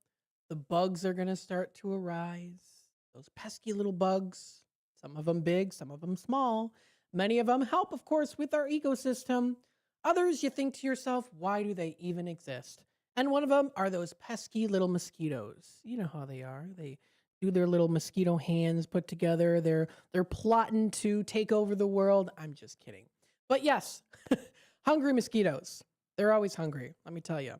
The bugs are going to start to arise. Those pesky little bugs, some of them big, some of them small. Many of them help, of course, with our ecosystem. Others, you think to yourself, why do they even exist? And one of them are those pesky little mosquitoes. You know how they are. They do their little mosquito hands put together. They're plotting to take over the world. I'm just kidding. But yes, hungry mosquitoes. They're always hungry, let me tell you.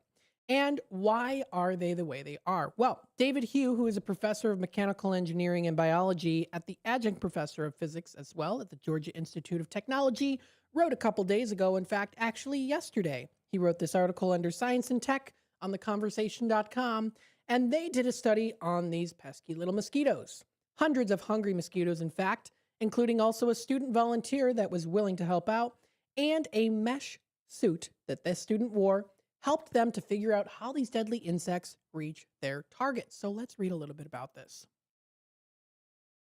And why are they the way they are? Well, David Hugh, who is a professor of mechanical engineering and biology at the adjunct professor of physics as well at the Georgia Institute of Technology, wrote a couple days ago, in fact, actually yesterday. He wrote this article under Science and Tech on theconversation.com, and they did a study on these pesky little mosquitoes. Hundreds of hungry mosquitoes, in fact, including also a student volunteer that was willing to help out, and a mesh suit that this student wore helped them to figure out how these deadly insects reach their targets. So let's read a little bit about this.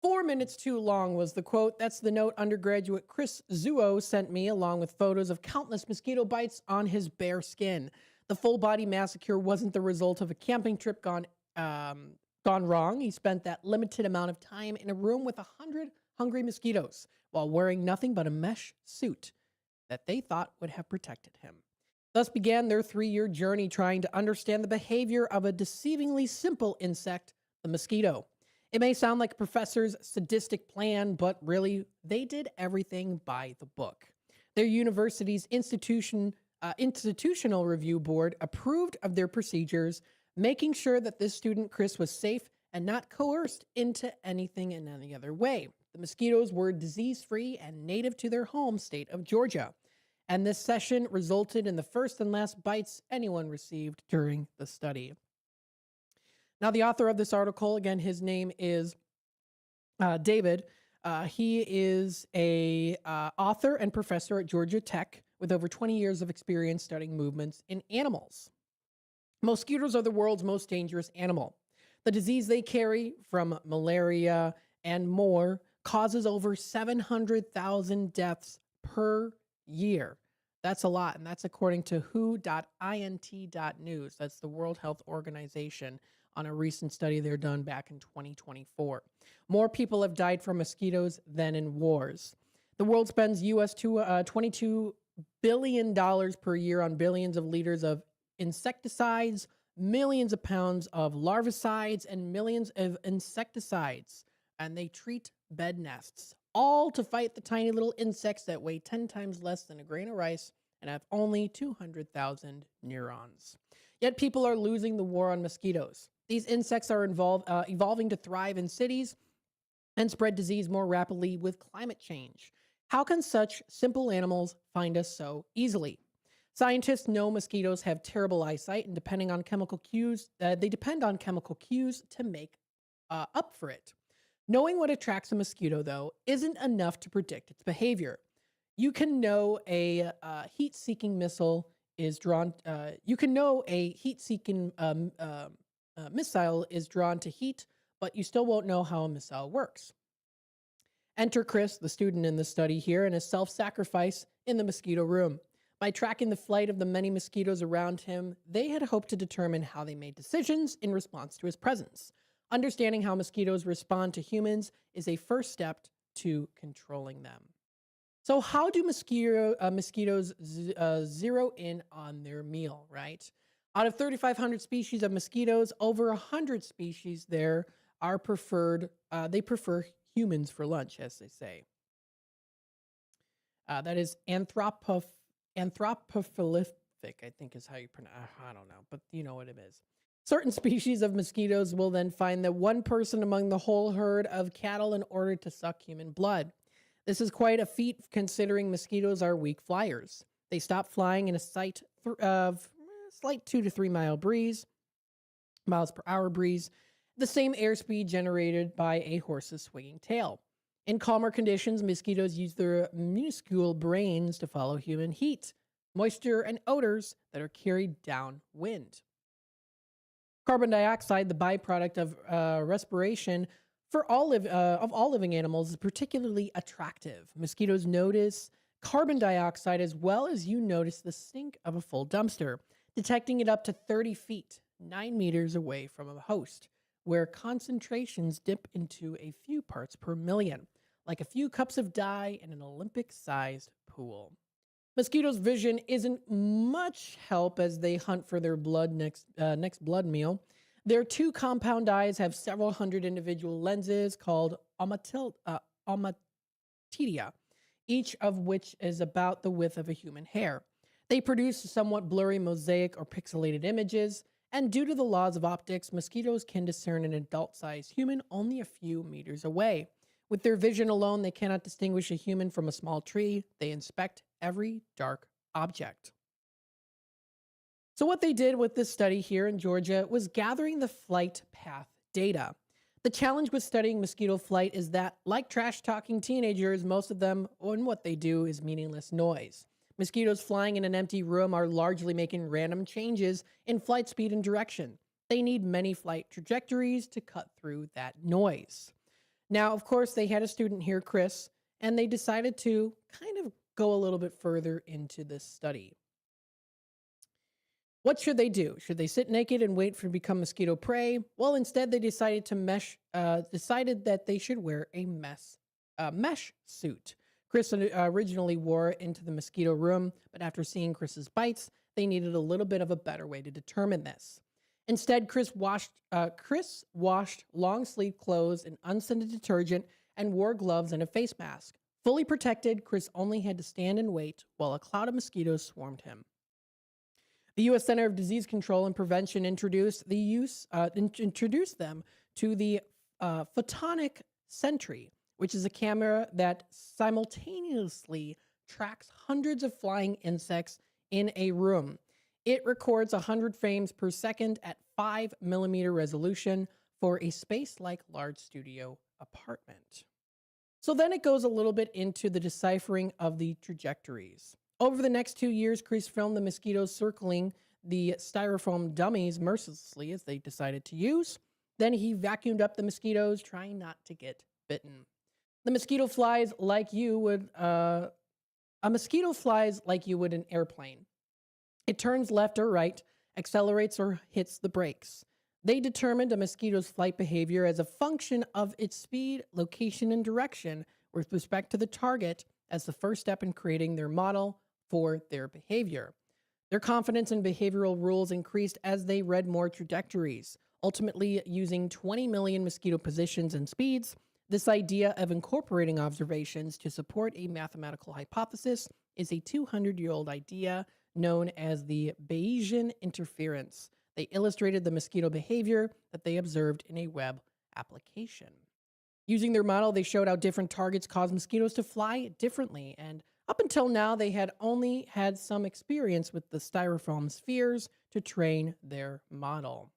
4 minutes too long was the quote. That's the note undergraduate Chris Zuo sent me, along with photos of countless mosquito bites on his bare skin. The full body massacre wasn't the result of a camping trip gone wrong. He spent that limited amount of time in a room with 100 hungry mosquitoes while wearing nothing but a mesh suit that they thought would have protected him. Thus began their 3-year journey trying to understand the behavior of a deceivingly simple insect, the mosquito. It may sound like a professor's sadistic plan, but really, they did everything by the book. Their university's institutional review board approved of their procedures, making sure that this student, Chris, was safe and not coerced into anything in any other way. The mosquitoes were disease-free and native to their home state of Georgia. And this session resulted in the first and last bites anyone received during the study. Now, the author of this article, again, his name is David. He is a author and professor at Georgia Tech with over 20 years of experience studying movements in animals. Mosquitoes are the world's most dangerous animal. The disease they carry, from malaria and more, causes over 700,000 deaths per year. That's a lot, and that's according to WHO.int.news. That's the World Health Organization on a recent study they're done back in 2024. More people have died from mosquitoes than in wars. The world spends $22 billion per year on billions of liters of insecticides, millions of pounds of larvicides, and millions of insecticides. And they treat bed nests, all to fight the tiny little insects that weigh 10 times less than a grain of rice and have only 200,000 neurons. Yet people are losing the war on mosquitoes. These insects are evolving to thrive in cities and spread disease more rapidly with climate change. How can such simple animals find us so easily? Scientists know mosquitoes have terrible eyesight, and they depend on chemical cues to make up for it. Knowing what attracts a mosquito, though, isn't enough to predict its behavior. You can know a heat-seeking missile is drawn. Missile is drawn to heat, but you still won't know how a missile works. Enter Chris, the student in the study here, and his self-sacrifice in the mosquito room. By tracking the flight of the many mosquitoes around him, they had hoped to determine how they made decisions in response to his presence. Understanding how mosquitoes respond to humans is a first step to controlling them. So how do mosquitoes zero in on their meal, right? Out of 3,500 species of mosquitoes, over 100 species there are they prefer humans for lunch, as they say. That is anthropophilic, I think is how you pronounce it. I don't know, but you know what it is. Certain species of mosquitoes will then find the one person among the whole herd of cattle in order to suck human blood. This is quite a feat considering mosquitoes are weak flyers. They stop flying in a slight 2 to 3 miles per hour breeze, the same airspeed generated by a horse's swinging tail. In calmer conditions, mosquitoes use their minuscule brains to follow human heat, moisture, and odors that are carried downwind. Carbon dioxide, the byproduct of respiration of all living animals, is particularly attractive. Mosquitoes notice carbon dioxide as well as you notice the stink of a full dumpster, detecting it up to 30 feet, 9 meters away from a host, where concentrations dip into a few parts per million, like a few cups of dye in an Olympic-sized pool. Mosquitoes' vision isn't much help as they hunt for their next blood meal. Their 2 compound eyes have several hundred individual lenses called ommatidia, each of which is about the width of a human hair. They produce somewhat blurry mosaic or pixelated images, and due to the laws of optics, mosquitoes can discern an adult-sized human only a few meters away. With their vision alone, they cannot distinguish a human from a small tree. They inspect every dark object. So what they did with this study here in Georgia was gathering the flight path data. The challenge with studying mosquito flight is that, like trash-talking teenagers, most of them, and what they do, is meaningless noise. Mosquitoes flying in an empty room are largely making random changes in flight speed and direction. They need many flight trajectories to cut through that noise. Now, of course, they had a student here, Chris, and they decided to kind of go a little bit further into this study. What should they do? Should they sit naked and wait for to become mosquito prey? Well, instead, they decided that they should wear a mesh suit. Chris originally wore it into the mosquito room, but after seeing Chris's bites, they needed a little bit of a better way to determine this. Instead, Chris washed long-sleeve clothes in unscented detergent and wore gloves and a face mask. Fully protected, Chris only had to stand and wait while a cloud of mosquitoes swarmed him. The U.S. Center of Disease Control and Prevention introduced them to the Photonic Sentry, which is a camera that simultaneously tracks hundreds of flying insects in a room. It records 100 frames per second at 5mm resolution for a space-like large studio apartment. So then it goes a little bit into the deciphering of the trajectories. Over the next 2 years, Chris filmed the mosquitoes circling the styrofoam dummies mercilessly as they decided to use. Then he vacuumed up the mosquitoes, trying not to get bitten. A mosquito flies like you would an airplane. It turns left or right, accelerates or hits the brakes. They determined a mosquito's flight behavior as a function of its speed, location, and direction with respect to the target as the first step in creating their model for their behavior. Their confidence in behavioral rules increased as they read more trajectories, ultimately using 20 million mosquito positions and speeds. This idea of incorporating observations to support a mathematical hypothesis is a 200-year-old idea known as the Bayesian interference. They illustrated the mosquito behavior that they observed in a web application. Using their model, they showed how different targets cause mosquitoes to fly differently, and up until now, they had only had some experience with the styrofoam spheres to train their model.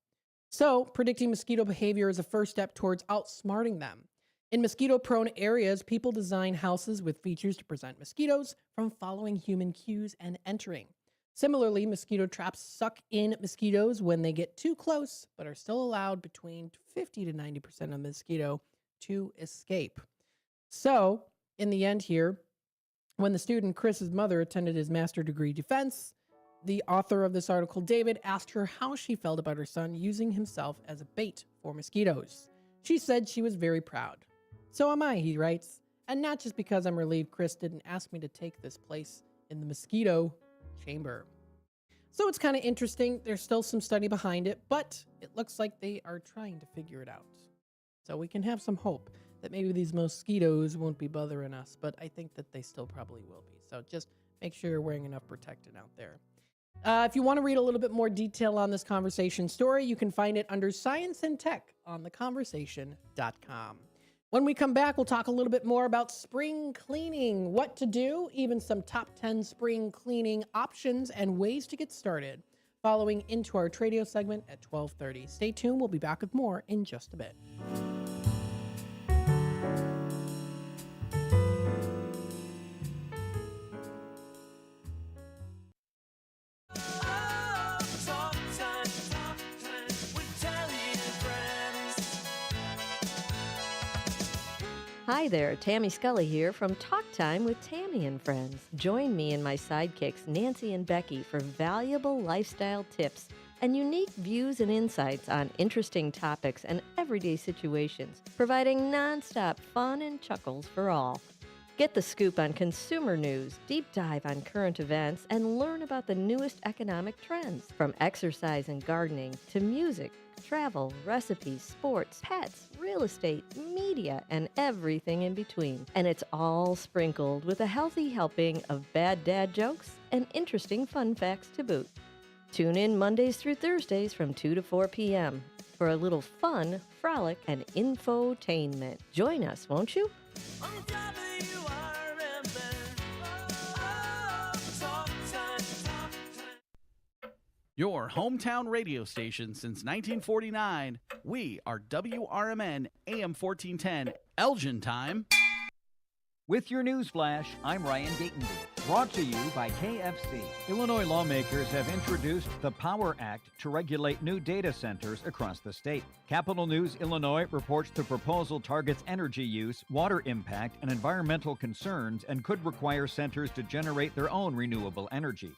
So, predicting mosquito behavior is a first step towards outsmarting them. In mosquito-prone areas, people design houses with features to prevent mosquitoes from following human cues and entering. Similarly, mosquito traps suck in mosquitoes when they get too close, but are still allowed between 50 to 90% of mosquito to escape. So, in the end here, when the student Chris's mother attended his master's degree defense, the author of this article, David, asked her how she felt about her son using himself as a bait for mosquitoes. She said she was very proud. So am I, he writes, and not just because I'm relieved Chris didn't ask me to take this place in the mosquito chamber. So it's kind of interesting. There's still some study behind it, but it looks like they are trying to figure it out. So we can have some hope that maybe these mosquitoes won't be bothering us, but I think that they still probably will be. So just make sure you're wearing enough protectant out there. If you want to read a little bit more detail on this conversation story, you can find it under Science and Tech on theconversation.com. When we come back, we'll talk a little bit more about spring cleaning, what to do, even some top 10 spring cleaning options and ways to get started, following into our Tradio segment at 12:30. Stay tuned. We'll be back with more in just a bit. Talk time with Hi there, Tammy Scully here from Talk Time with Tammy and Friends. Join me and my sidekicks Nancy and Becky for valuable lifestyle tips and unique views and insights on interesting topics and everyday situations, providing nonstop fun and chuckles for all. Get the scoop on consumer news, deep dive on current events, and learn about the newest economic trends, from exercise and gardening to music, travel, recipes, sports, pets, real estate, media, and everything in between. And it's all sprinkled with a healthy helping of bad dad jokes and interesting fun facts to boot. Tune in Mondays through Thursdays from 2 to 4 p.m. for a little fun, frolic, and infotainment. Join us, won't you? Your hometown radio station since 1949. We are WRMN AM 1410 Elgin time. With your news flash, I'm Ryan Gatenby. Brought to you by KFC. Illinois lawmakers have introduced the Power Act to regulate new data centers across the state. Capital News Illinois reports the proposal targets energy use, water impact, and environmental concerns and could require centers to generate their own renewable energy.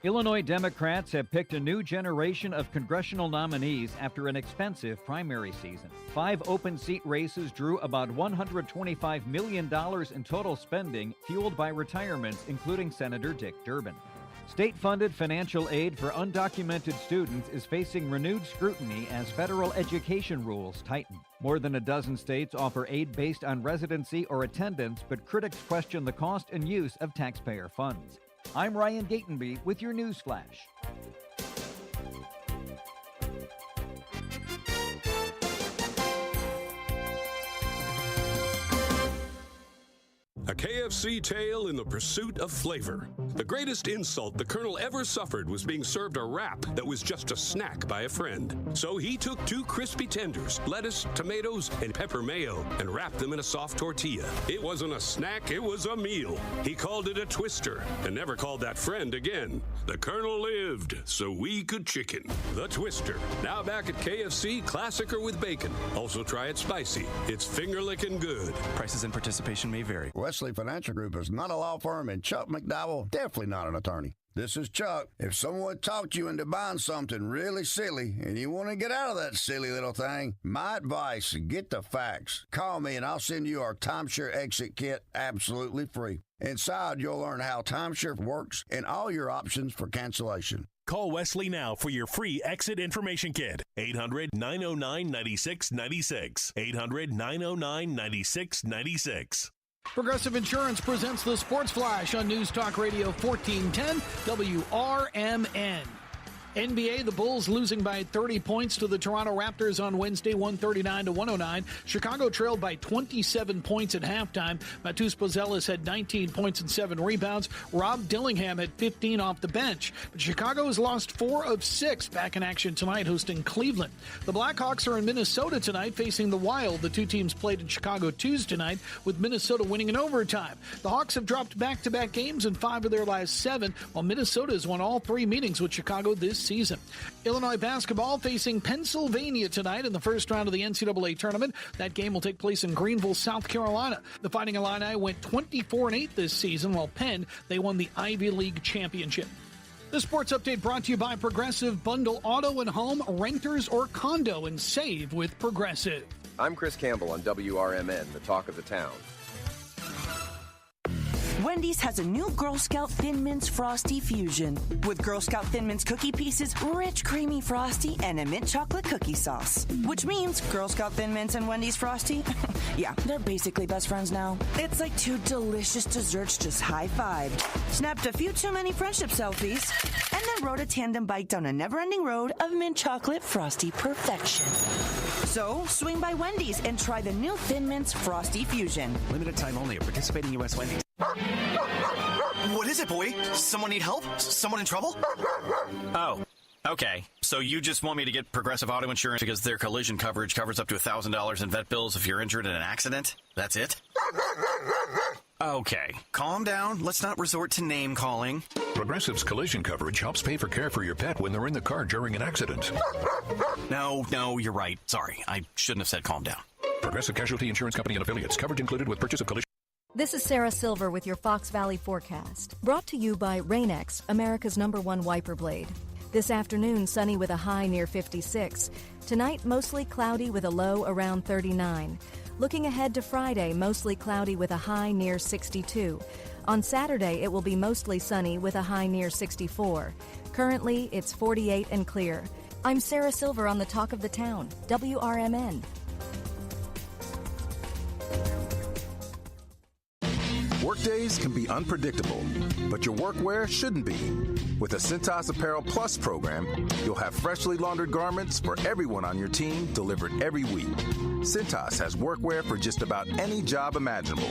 Illinois Democrats have picked a new generation of congressional nominees after an expensive primary season. 5 open seat races drew about $125 million in total spending, fueled by retirements, including Senator Dick Durbin. State-funded financial aid for undocumented students is facing renewed scrutiny as federal education rules tighten. More than a dozen states offer aid based on residency or attendance, but critics question the cost and use of taxpayer funds. I'm Ryan Gatenby with your news flash. A KFC tale in the pursuit of flavor. The greatest insult the Colonel ever suffered was being served a wrap that was just a snack by a friend. So he took 2 crispy tenders, lettuce, tomatoes, and pepper mayo, and wrapped them in a soft tortilla. It wasn't a snack, it was a meal. He called it a twister, and never called that friend again. The Colonel lived, so we could chicken. The Twister, now back at KFC, classic or with bacon. Also try it spicy. It's finger-licking good. Prices and participation may vary. Wesley Financial Group is not a law firm, and Chuck McDowell definitely not an attorney. This is Chuck. If someone talked you into buying something really silly and you want to get out of that silly little thing, my advice, get the facts. Call me and I'll send you our timeshare exit kit absolutely free. Inside, you'll learn how timeshare works and all your options for cancellation. Call Wesley now for your free exit information kit. 800-909-9696. 800-909-9696. Progressive Insurance presents the Sports Flash on News Talk Radio 1410 WRMN. NBA, the Bulls losing by 30 points to the Toronto Raptors on Wednesday, 139-109. Chicago trailed by 27 points at halftime. Matus Pozelis had 19 points and 7 rebounds. Rob Dillingham had 15 off the bench. But Chicago has lost 4 of 6 back in action tonight, hosting Cleveland. The Blackhawks are in Minnesota tonight, facing the Wild. The two teams played in Chicago Tuesday night, with Minnesota winning in overtime. The Hawks have dropped back-to-back games in 5 of their last 7, while Minnesota has won all 3 meetings with Chicago this season. Illinois basketball facing Pennsylvania tonight in the first round of the NCAA tournament. That game will take place in Greenville, South Carolina. The Fighting Illini went 24-8 this season, while Penn, they won the Ivy League championship. The sports update brought to you by Progressive. Bundle auto and home, renters or condo, and save with Progressive. I'm Chris Campbell on WRMN, the talk of the town. Wendy's has a new Girl Scout Thin Mints Frosty Fusion with Girl Scout Thin Mints cookie pieces, rich creamy frosty, and a mint chocolate cookie sauce. Which means Girl Scout Thin Mints and Wendy's Frosty, yeah, they're basically best friends now. It's like 2 delicious desserts just high-fived, snapped a few too many friendship selfies, and then rode a tandem bike down a never-ending road of mint chocolate frosty perfection. So swing by Wendy's and try the new Thin Mints Frosty Fusion. Limited time only at participating U.S. Wendy's. What is it, boy? Someone need help? Someone in trouble? Oh, okay. So you just want me to get Progressive Auto Insurance because their collision coverage covers up to $1,000 in vet bills if you're injured in an accident? That's it? Okay, calm down. Let's not resort to name calling. Progressive's collision coverage helps pay for care for your pet when they're in the car during an accident. No, you're right. Sorry, I shouldn't have said calm down. Progressive Casualty Insurance Company and affiliates. Coverage included with purchase of collision. This is Sarah Silver with your Fox Valley forecast. Brought to you by Rain-X, America's #1 wiper blade. This afternoon, sunny with a high near 56. Tonight, mostly cloudy with a low around 39. Looking ahead to Friday, mostly cloudy with a high near 62. On Saturday, it will be mostly sunny with a high near 64. Currently, it's 48 and clear. I'm Sarah Silver on the Talk of the Town, WRMN. Workdays can be unpredictable, but your workwear shouldn't be. With the Cintas Apparel Plus program, you'll have freshly laundered garments for everyone on your team delivered every week. Cintas has workwear for just about any job imaginable,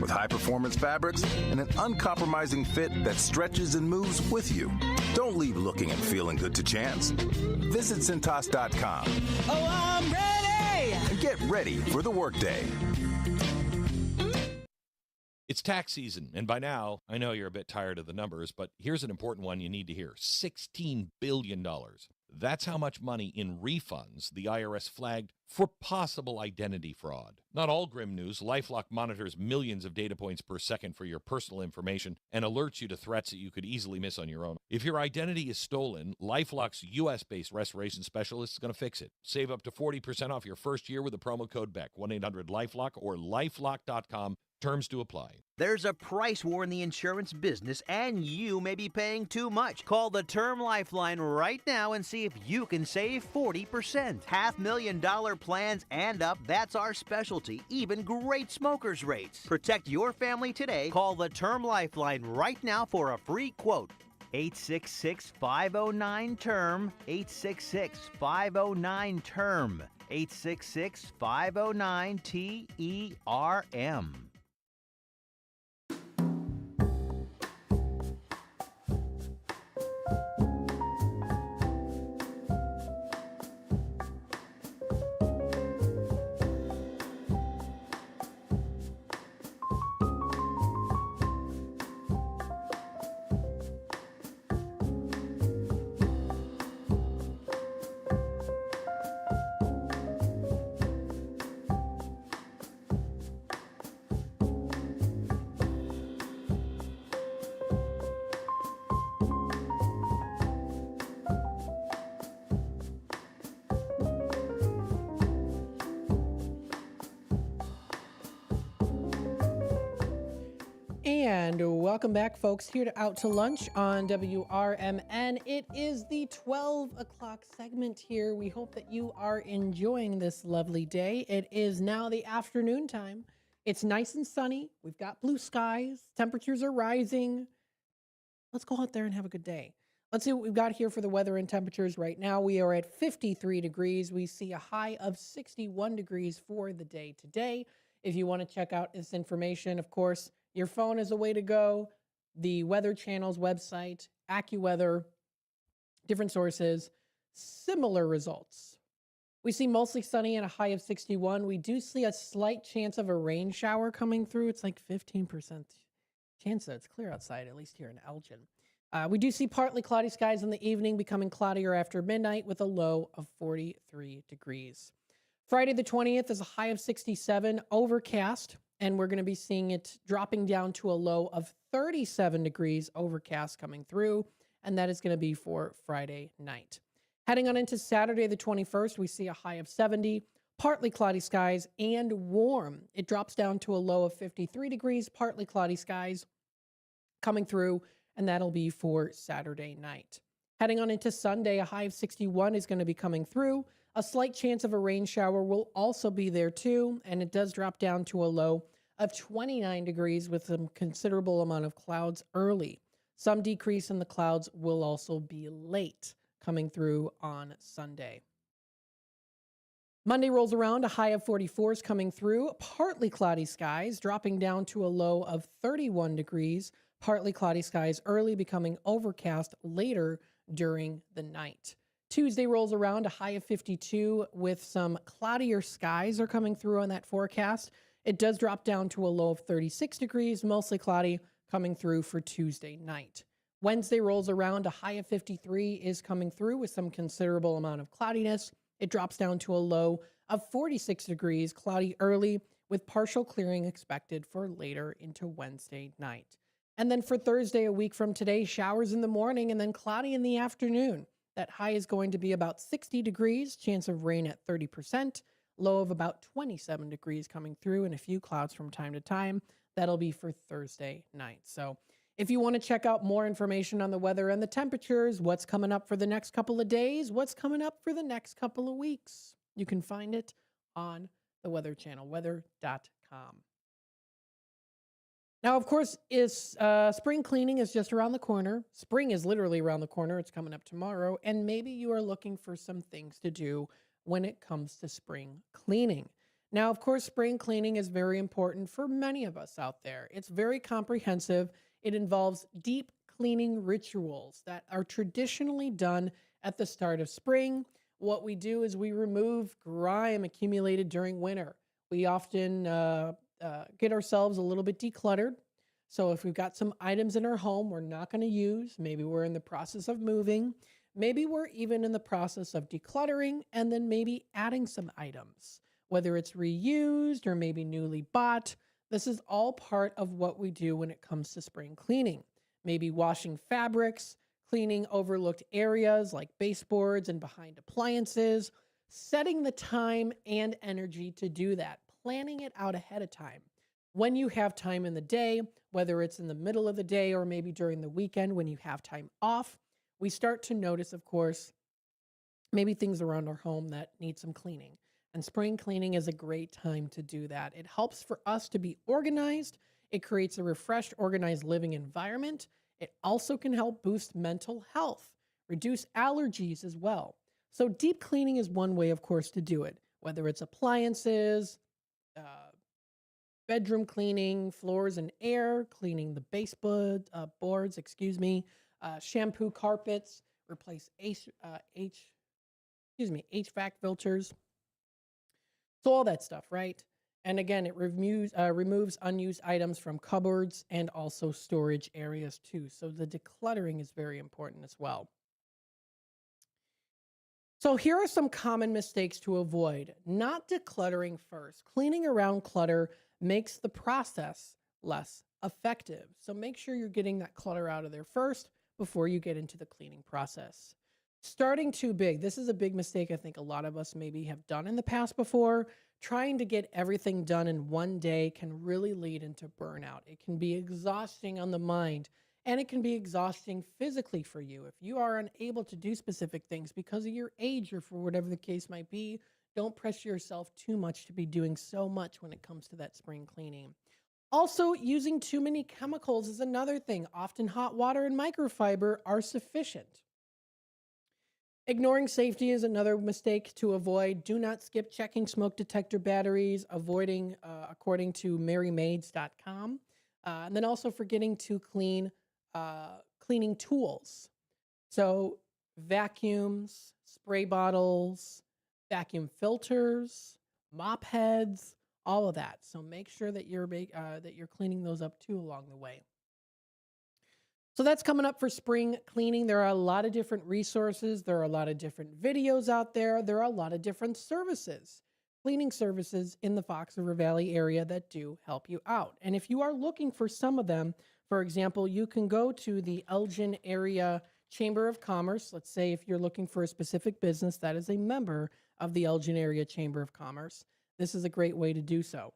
with high-performance fabrics and an uncompromising fit that stretches and moves with you. Don't leave looking and feeling good to chance. Visit Cintas.com. Oh, I'm ready! And get ready for the workday. It's tax season, and by now, I know you're a bit tired of the numbers, but here's an important one you need to hear. $16 billion. That's how much money in refunds the IRS flagged for possible identity fraud. Not all grim news. LifeLock monitors millions of data points per second for your personal information and alerts you to threats that you could easily miss on your own. If your identity is stolen, LifeLock's U.S.-based restoration specialist is going to fix it. Save up to 40% off your first year with the promo code BECK, 1-800-LifeLock or lifelock.com. Terms to apply. There's a price war in the insurance business, and you may be paying too much. Call the Term Lifeline right now and see if you can save 40%. $500,000 plans and up, that's our specialty. Even great smokers' rates. Protect your family today. Call the Term Lifeline right now for a free quote. 866-509-TERM. 866-509-TERM. 866-509-TERM. And welcome back, folks, here to Out to Lunch on WRMN. It is the 12 o'clock segment here. We hope that you are enjoying this lovely day. It is now the afternoon time. It's nice and sunny. We've got blue skies. Temperatures are rising. Let's go out there and have a good day. Let's see what we've got here for the weather and temperatures right now. We are at 53 degrees. We see a high of 61 degrees for the day today. If you want to check out this information, of course, your phone is a way to go. The Weather Channel's website, AccuWeather, different sources, similar results. We see mostly sunny and a high of 61. We do see a slight chance of a rain shower coming through. It's like 15% chance that it's clear outside, at least here in Elgin. We do see partly cloudy skies in the evening, becoming cloudier after midnight with a low of 43 degrees. Friday the 20th is a high of 67, overcast, and we're going to be seeing it dropping down to a low of 37 degrees, overcast coming through, and that is going to be for Friday night. Heading on into Saturday the 21st, we see a high of 70, partly cloudy skies, and warm. It drops down to a low of 53 degrees, partly cloudy skies coming through, and that'll be for Saturday night. Heading on into Sunday, a high of 61 is going to be coming through. A slight chance of a rain shower will also be there too, and it does drop down to a low of 29 degrees with some considerable amount of clouds early. Some decrease in the clouds will also be late coming through on Sunday. Monday rolls around, a high of 44 is coming through, partly cloudy skies, dropping down to a low of 31 degrees, partly cloudy skies early, becoming overcast later during the night. Tuesday rolls around, a high of 52 with some cloudier skies are coming through on that forecast. It does drop down to a low of 36 degrees, mostly cloudy, coming through for Tuesday night. Wednesday rolls around, a high of 53 is coming through with some considerable amount of cloudiness. It drops down to a low of 46 degrees, cloudy early with partial clearing expected for later into Wednesday night. And then for Thursday, a week from today, showers in the morning and then cloudy in the afternoon. That high is going to be about 60 degrees, chance of rain at 30%, low of about 27 degrees coming through, and a few clouds from time to time. That'll be for Thursday night. So if you want to check out more information on the weather and the temperatures, what's coming up for the next couple of days, what's coming up for the next couple of weeks, you can find it on the Weather Channel, weather.com. Now, of course, spring cleaning is just around the corner. Spring is literally around the corner. It's coming up tomorrow. And maybe you are looking for some things to do when it comes to spring cleaning. Now, of course, spring cleaning is very important for many of us out there. It's very comprehensive. It involves deep cleaning rituals that are traditionally done at the start of spring. What we do is we remove grime accumulated during winter. We often get ourselves a little bit decluttered. So if we've got some items in our home we're not going to use, maybe we're in the process of moving, maybe we're even in the process of decluttering and then maybe adding some items, whether it's reused or maybe newly bought. This is all part of what we do when it comes to spring cleaning. Maybe washing fabrics, cleaning overlooked areas like baseboards and behind appliances, setting the time and energy to do that, planning it out ahead of time. When you have time in the day, whether it's in the middle of the day or maybe during the weekend when you have time off, we start to notice, of course, maybe things around our home that need some cleaning. And spring cleaning is a great time to do that. It helps for us to be organized. It creates a refreshed, organized living environment. It also can help boost mental health, reduce allergies as well. So deep cleaning is one way, of course, to do it, whether it's appliances, bedroom cleaning, floors and air, cleaning the baseboard boards, shampoo carpets, replace HVAC filters. So all that stuff, right? And again, it removes unused items from cupboards and also storage areas too. So the decluttering is very important as well. So here are some common mistakes to avoid. Not decluttering first. Cleaning around clutter makes the process less effective. So make sure you're getting that clutter out of there first before you get into the cleaning process. Starting too big. This is a big mistake I think a lot of us maybe have done in the past before. Trying to get everything done in one day can really lead into burnout. It can be exhausting on the mind, and it can be exhausting physically for you. If you are unable to do specific things because of your age or for whatever the case might be, don't pressure yourself too much to be doing so much when it comes to that spring cleaning. Also, using too many chemicals is another thing. Often hot water and microfiber are sufficient. Ignoring safety is another mistake to avoid. Do not skip checking smoke detector batteries, avoiding, according to marymaids.com. And then also forgetting to clean cleaning tools. So vacuums, spray bottles, vacuum filters, mop heads, all of that. So make sure that you're cleaning those up too along the way. So that's coming up for spring cleaning. There are a lot of different resources. There are a lot of different videos out there. There are a lot of different services, cleaning services in the Fox River Valley area that do help you out. And if you are looking for some of them, for example, you can go to the Elgin Area Chamber of Commerce. Let's say if you're looking for a specific business that is a member of the Elgin Area Chamber of Commerce, this is a great way to do so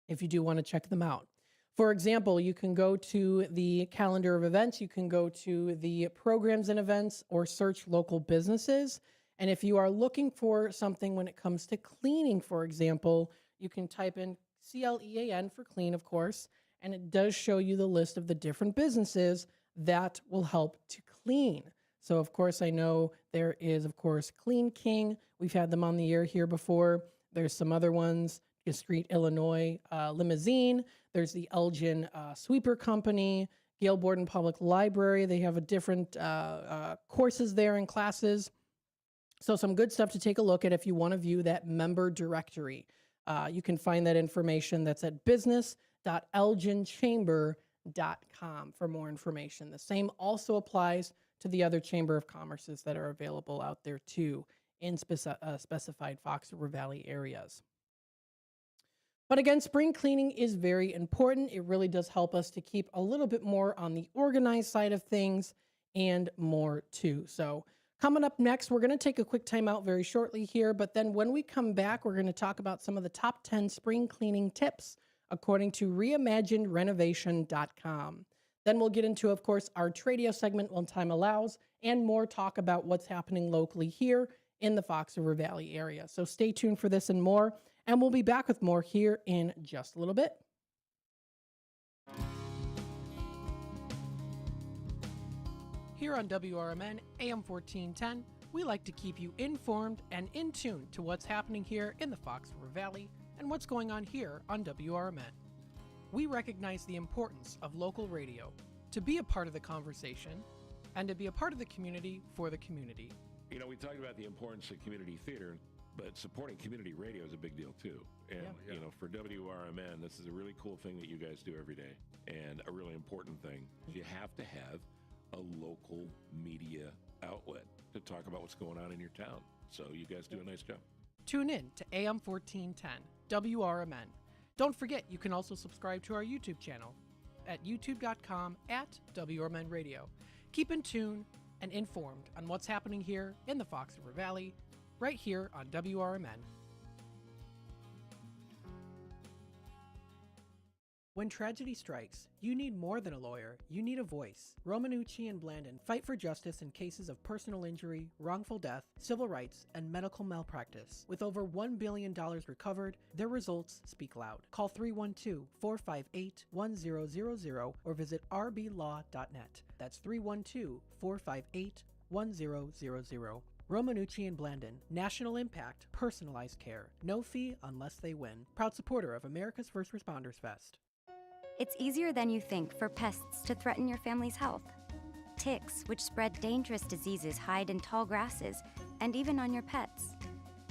if you do want to check them out. For example, you can go to the calendar of events, you can go to the programs and events, or search local businesses. And if you are looking for something when it comes to cleaning, for example, you can type in CLEAN for clean, of course, and it does show you the list of the different businesses that will help to clean. So, of course, I know there is, of course, Clean King. We've had them on the air here before. There's some other ones. Discreet Illinois Limousine. There's the Elgin Sweeper Company, Gale Borden Public Library. They have a different courses there and classes. So some good stuff to take a look at if you want to view that member directory. You can find that information. That's at business.elginchamber.com for more information. The same also applies to the other Chamber of Commerces that are available out there too in specified Fox River Valley areas. But again, spring cleaning is very important. It really does help us to keep a little bit more on the organized side of things and more too. So coming up next, we're going to take a quick time out very shortly here. But then when we come back, we're going to talk about some of the top 10 spring cleaning tips according to reimaginedrenovation.com. Then we'll get into, of course, our Tradio segment when time allows, and more talk about what's happening locally here in the Fox River Valley area. So stay tuned for this and more, and we'll be back with more here in just a little bit. Here on WRMN AM 1410, we like to keep you informed and in tune to what's happening here in the Fox River Valley and what's going on here on WRMN. We recognize the importance of local radio to be a part of the conversation and to be a part of the community for the community. You know, we talked about the importance of community theater, but supporting community radio is a big deal too. And, you know, for WRMN, this is a really cool thing that you guys do every day, and a really important thing. You have to have a local media outlet to talk about what's going on in your town. So you guys do a nice job. Tune in to AM 1410, WRMN. Don't forget, you can also subscribe to our YouTube channel at youtube.com/WRMN Radio. Keep in tune and informed on what's happening here in the Fox River Valley, right here on WRMN. When tragedy strikes, you need more than a lawyer, you need a voice. Romanucci and Blandon fight for justice in cases of personal injury, wrongful death, civil rights, and medical malpractice. With over $1 billion recovered, their results speak loud. Call 312-458-1000 or visit rblaw.net. That's 312-458-1000. Romanucci and Blandon, national impact, personalized care. No fee unless they win. Proud supporter of America's First Responders Fest. It's easier than you think for pests to threaten your family's health. Ticks, which spread dangerous diseases, hide in tall grasses and even on your pets.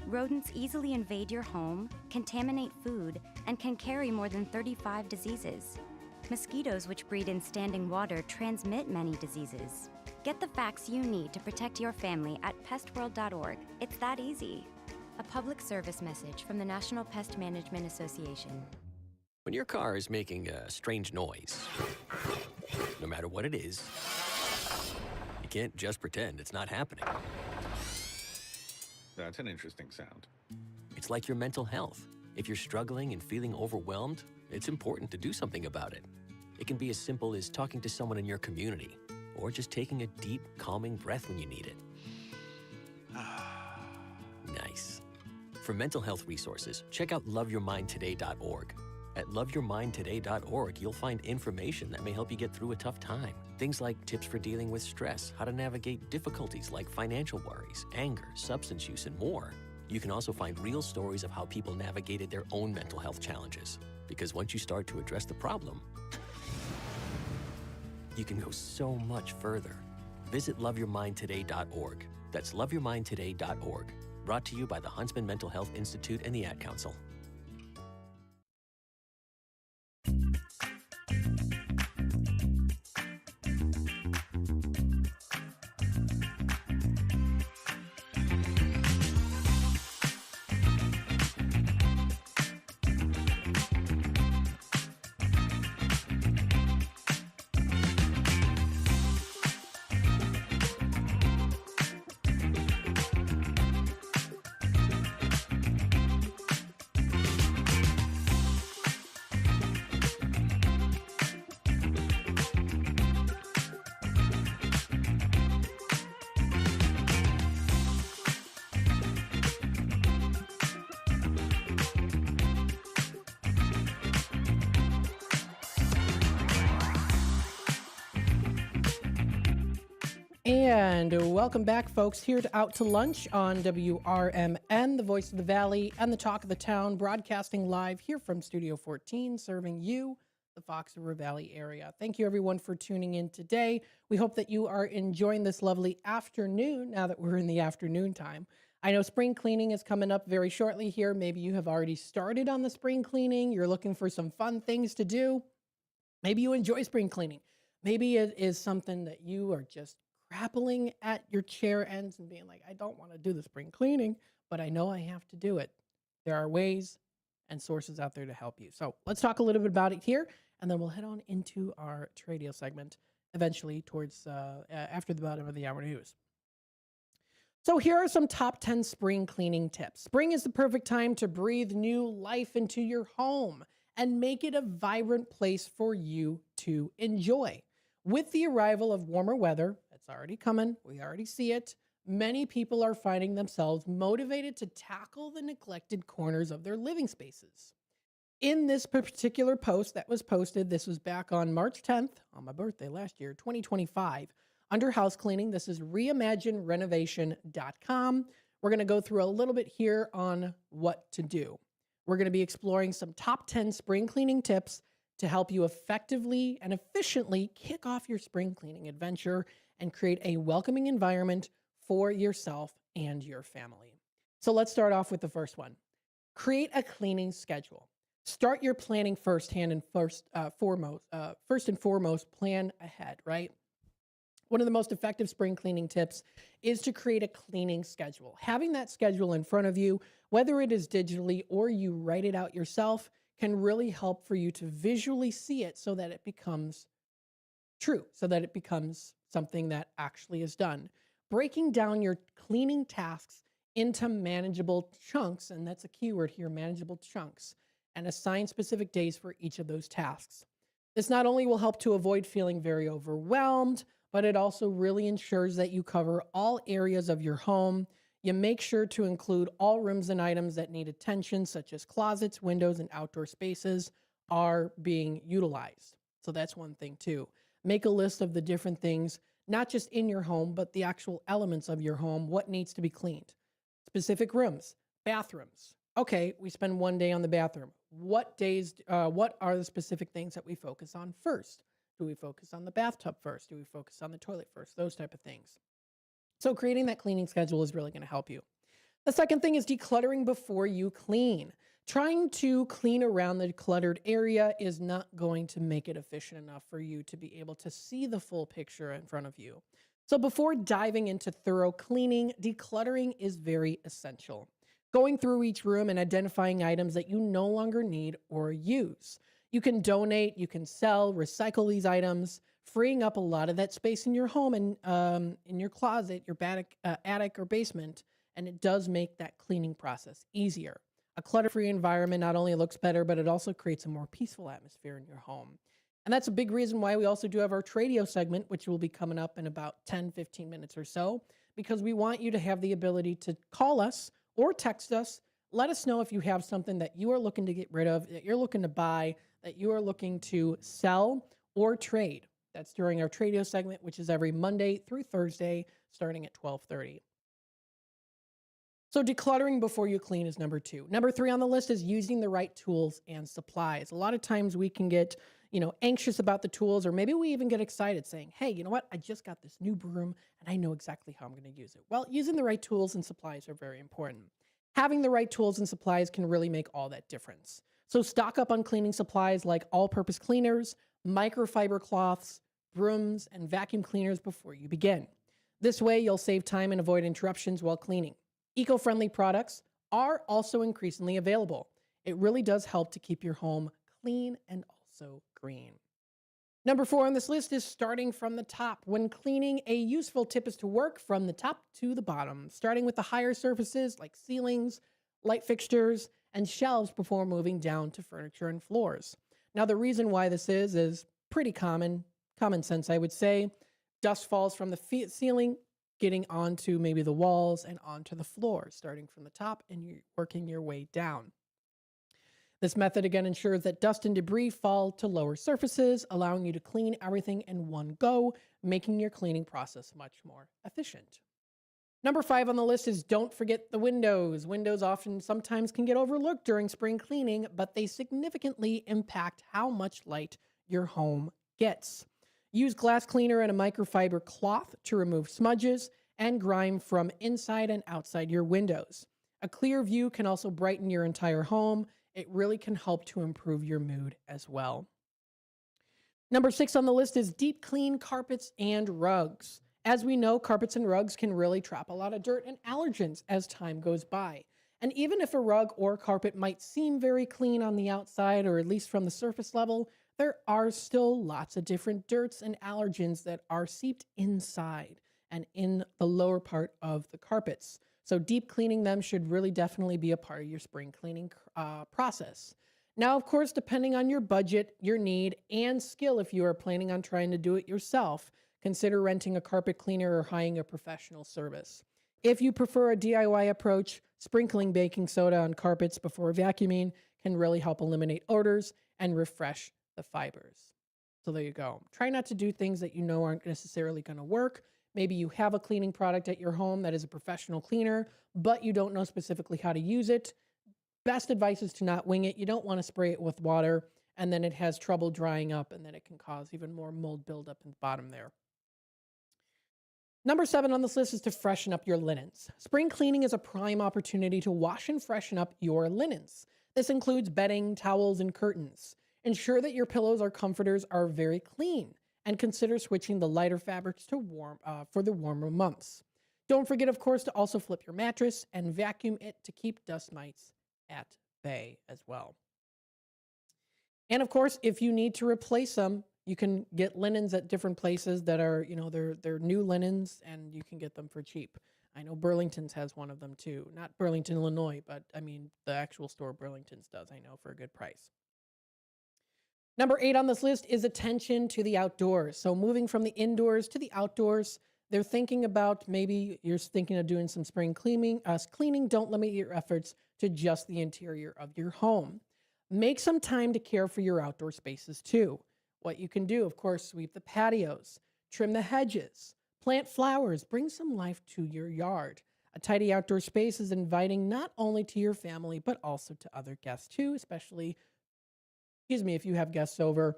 Rodents easily invade your home, contaminate food, and can carry more than 35 diseases. Mosquitoes, which breed in standing water, transmit many diseases. Get the facts you need to protect your family at pestworld.org. It's that easy. A public service message from the National Pest Management Association. When your car is making a strange noise, no matter what it is, you can't just pretend it's not happening. That's an interesting sound. It's like your mental health. If you're struggling and feeling overwhelmed, it's important to do something about it. It can be as simple as talking to someone in your community, or just taking a deep, calming breath when you need it. Nice. For mental health resources, check out loveyourmindtoday.org. At loveyourmindtoday.org, you'll find information that may help you get through a tough time. Things like tips for dealing with stress, how to navigate difficulties like financial worries, anger, substance use, and more. You can also find real stories of how people navigated their own mental health challenges. Because once you start to address the problem, you can go so much further. Visit loveyourmindtoday.org. That's loveyourmindtoday.org. Brought to you by the Huntsman Mental Health Institute and the Ad Council. And welcome back, folks, here to Out to Lunch on WRMN, the voice of the valley and the talk of the town, broadcasting live here from Studio 14, serving you, the Fox River Valley area. Thank you, everyone, for tuning in today. We hope that you are enjoying this lovely afternoon now that we're in the afternoon time. I know spring cleaning is coming up very shortly here. Maybe you have already started on the spring cleaning. You're looking for some fun things to do. Maybe you enjoy spring cleaning. Maybe it is something that you are just grappling at your chair ends and being like, I don't want to do the spring cleaning, but I know I have to do it. There are ways and sources out there to help you. So let's talk a little bit about it here, and then we'll head on into our Tradio segment eventually towards after the bottom of the hour news. So here are some top 10 spring cleaning tips. Spring is the perfect time to breathe new life into your home and make it a vibrant place for you to enjoy. With the arrival of warmer weather, it's already coming, we already see it, many people are finding themselves motivated to tackle the neglected corners of their living spaces. In this particular post that was posted, this was back on March 10th, on my birthday last year, 2025, under house cleaning. This is reimaginerenovation.com. We're going to go through a little bit here on what to do. We're going to be exploring some top 10 spring cleaning tips to help you effectively and efficiently kick off your spring cleaning adventure and create a welcoming environment for yourself and your family. So let's start off with the first one. Create a cleaning schedule. Start your planning first and foremost, plan ahead, right? One of the most effective spring cleaning tips is to create a cleaning schedule. Having that schedule in front of you, whether it is digitally or you write it out yourself, can really help for you to visually see it so that it becomes true, so that it becomes something that actually is done. Breaking down your cleaning tasks into manageable chunks, and that's a keyword here, manageable chunks, and assign specific days for each of those tasks. This not only will help to avoid feeling very overwhelmed, but it also really ensures that you cover all areas of your home. You make sure to include all rooms and items that need attention, such as closets, windows, and outdoor spaces, are being utilized. So that's one thing too. Make a list of the different things, not just in your home, but the actual elements of your home, what needs to be cleaned. Specific rooms, bathrooms. Okay, we spend one day on the bathroom. What are the specific things that we focus on first? Do we focus on the bathtub first? Do we focus on the toilet first? Those type of things. So creating that cleaning schedule is really going to help you. The second thing is decluttering before you clean. Trying to clean around the cluttered area is not going to make it efficient enough for you to be able to see the full picture in front of you. So before diving into thorough cleaning, decluttering is very essential. Going through each room and identifying items that you no longer need or use. You can donate, you can sell, recycle these items, freeing up a lot of that space in your home and in your closet, your attic or basement, and it does make that cleaning process easier. A clutter-free environment not only looks better, but it also creates a more peaceful atmosphere in your home. And that's a big reason why we also do have our Tradio segment, which will be coming up in about 10, 15 minutes or so, because we want you to have the ability to call us or text us. Let us know if you have something that you are looking to get rid of, that you're looking to buy, that you are looking to sell or trade. That's during our Tradio segment, which is every Monday through Thursday, starting at 12:30. So decluttering before you clean is number 2. Number 3 on the list is using the right tools and supplies. A lot of times we can get, anxious about the tools, or maybe we even get excited saying, hey, you know what? I just got this new broom and I know exactly how I'm going to use it. Well, using the right tools and supplies are very important. Having the right tools and supplies can really make all that difference. So stock up on cleaning supplies like all-purpose cleaners, microfiber cloths, brooms, and vacuum cleaners before you begin. This way, you'll save time and avoid interruptions while cleaning. Eco-friendly products are also increasingly available. It really does help to keep your home clean and also green. Number 4 on this list is starting from the top. When cleaning, a useful tip is to work from the top to the bottom, starting with the higher surfaces like ceilings, light fixtures, and shelves before moving down to furniture and floors. Now, the reason why this is pretty common sense, I would say. Dust falls from the ceiling, getting onto maybe the walls and onto the floor, starting from the top and you're working your way down. This method again ensures that dust and debris fall to lower surfaces, allowing you to clean everything in one go, making your cleaning process much more efficient. Number 5 on the list is don't forget the windows. Windows sometimes can get overlooked during spring cleaning, but they significantly impact how much light your home gets. Use glass cleaner and a microfiber cloth to remove smudges and grime from inside and outside your windows. A clear view can also brighten your entire home. It really can help to improve your mood as well. Number 6 on the list is deep clean carpets and rugs. As we know, carpets and rugs can really trap a lot of dirt and allergens as time goes by. And even if a rug or carpet might seem very clean on the outside, or at least from the surface level, there are still lots of different dirts and allergens that are seeped inside and in the lower part of the carpets. So deep cleaning them should really definitely be a part of your spring cleaning process. Now, of course, depending on your budget, your need, and skill, if you are planning on trying to do it yourself, consider renting a carpet cleaner or hiring a professional service. If you prefer a DIY approach, sprinkling baking soda on carpets before vacuuming can really help eliminate odors and refresh the fibers. So there you go. Try not to do things that you know aren't necessarily going to work. Maybe you have a cleaning product at your home that is a professional cleaner, but you don't know specifically how to use it. Best advice is to not wing it. You don't want to spray it with water, and then it has trouble drying up, and then it can cause even more mold buildup in the bottom there. Number 7 on this list is to freshen up your linens. Spring cleaning is a prime opportunity to wash and freshen up your linens. This includes bedding, towels, and curtains. Ensure that your pillows or comforters are very clean, and consider switching the lighter fabrics to for the warmer months. Don't forget, of course, to also flip your mattress and vacuum it to keep dust mites at bay as well. And of course, if you need to replace them, you can get linens at different places that are, they're new linens, and you can get them for cheap. I know Burlington's has one of them too. Not Burlington, Illinois, but the actual store Burlington's does, I know, for a good price. Number 8 on this list is attention to the outdoors. So moving from the indoors to the outdoors, they're thinking about, maybe you're thinking of doing some spring cleaning. Don't limit your efforts to just the interior of your home. Make some time to care for your outdoor spaces too. What you can do, of course, sweep the patios, trim the hedges, plant flowers, bring some life to your yard. A tidy outdoor space is inviting not only to your family, but also to other guests too, especially, if you have guests over,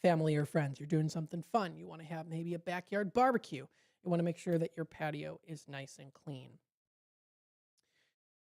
family or friends. You're doing something fun. You want to have maybe a backyard barbecue. You want to make sure that your patio is nice and clean.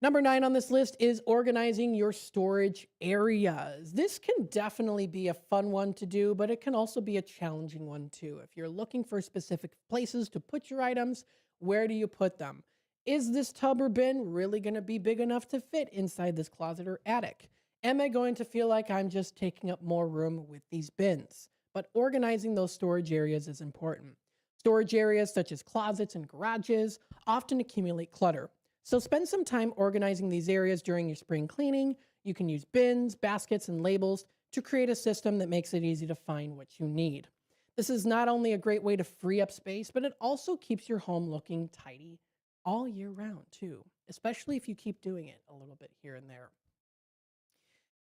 Number 9 on this list is organizing your storage areas. This can definitely be a fun one to do, but it can also be a challenging one too. If you're looking for specific places to put your items, where do you put them? Is this tub or bin really going to be big enough to fit inside this closet or attic? Am I going to feel like I'm just taking up more room with these bins? But organizing those storage areas is important. Storage areas such as closets and garages often accumulate clutter. So spend some time organizing these areas during your spring cleaning. You can use bins, baskets, and labels to create a system that makes it easy to find what you need. This is not only a great way to free up space, but it also keeps your home looking tidy all year round too, especially if you keep doing it a little bit here and there.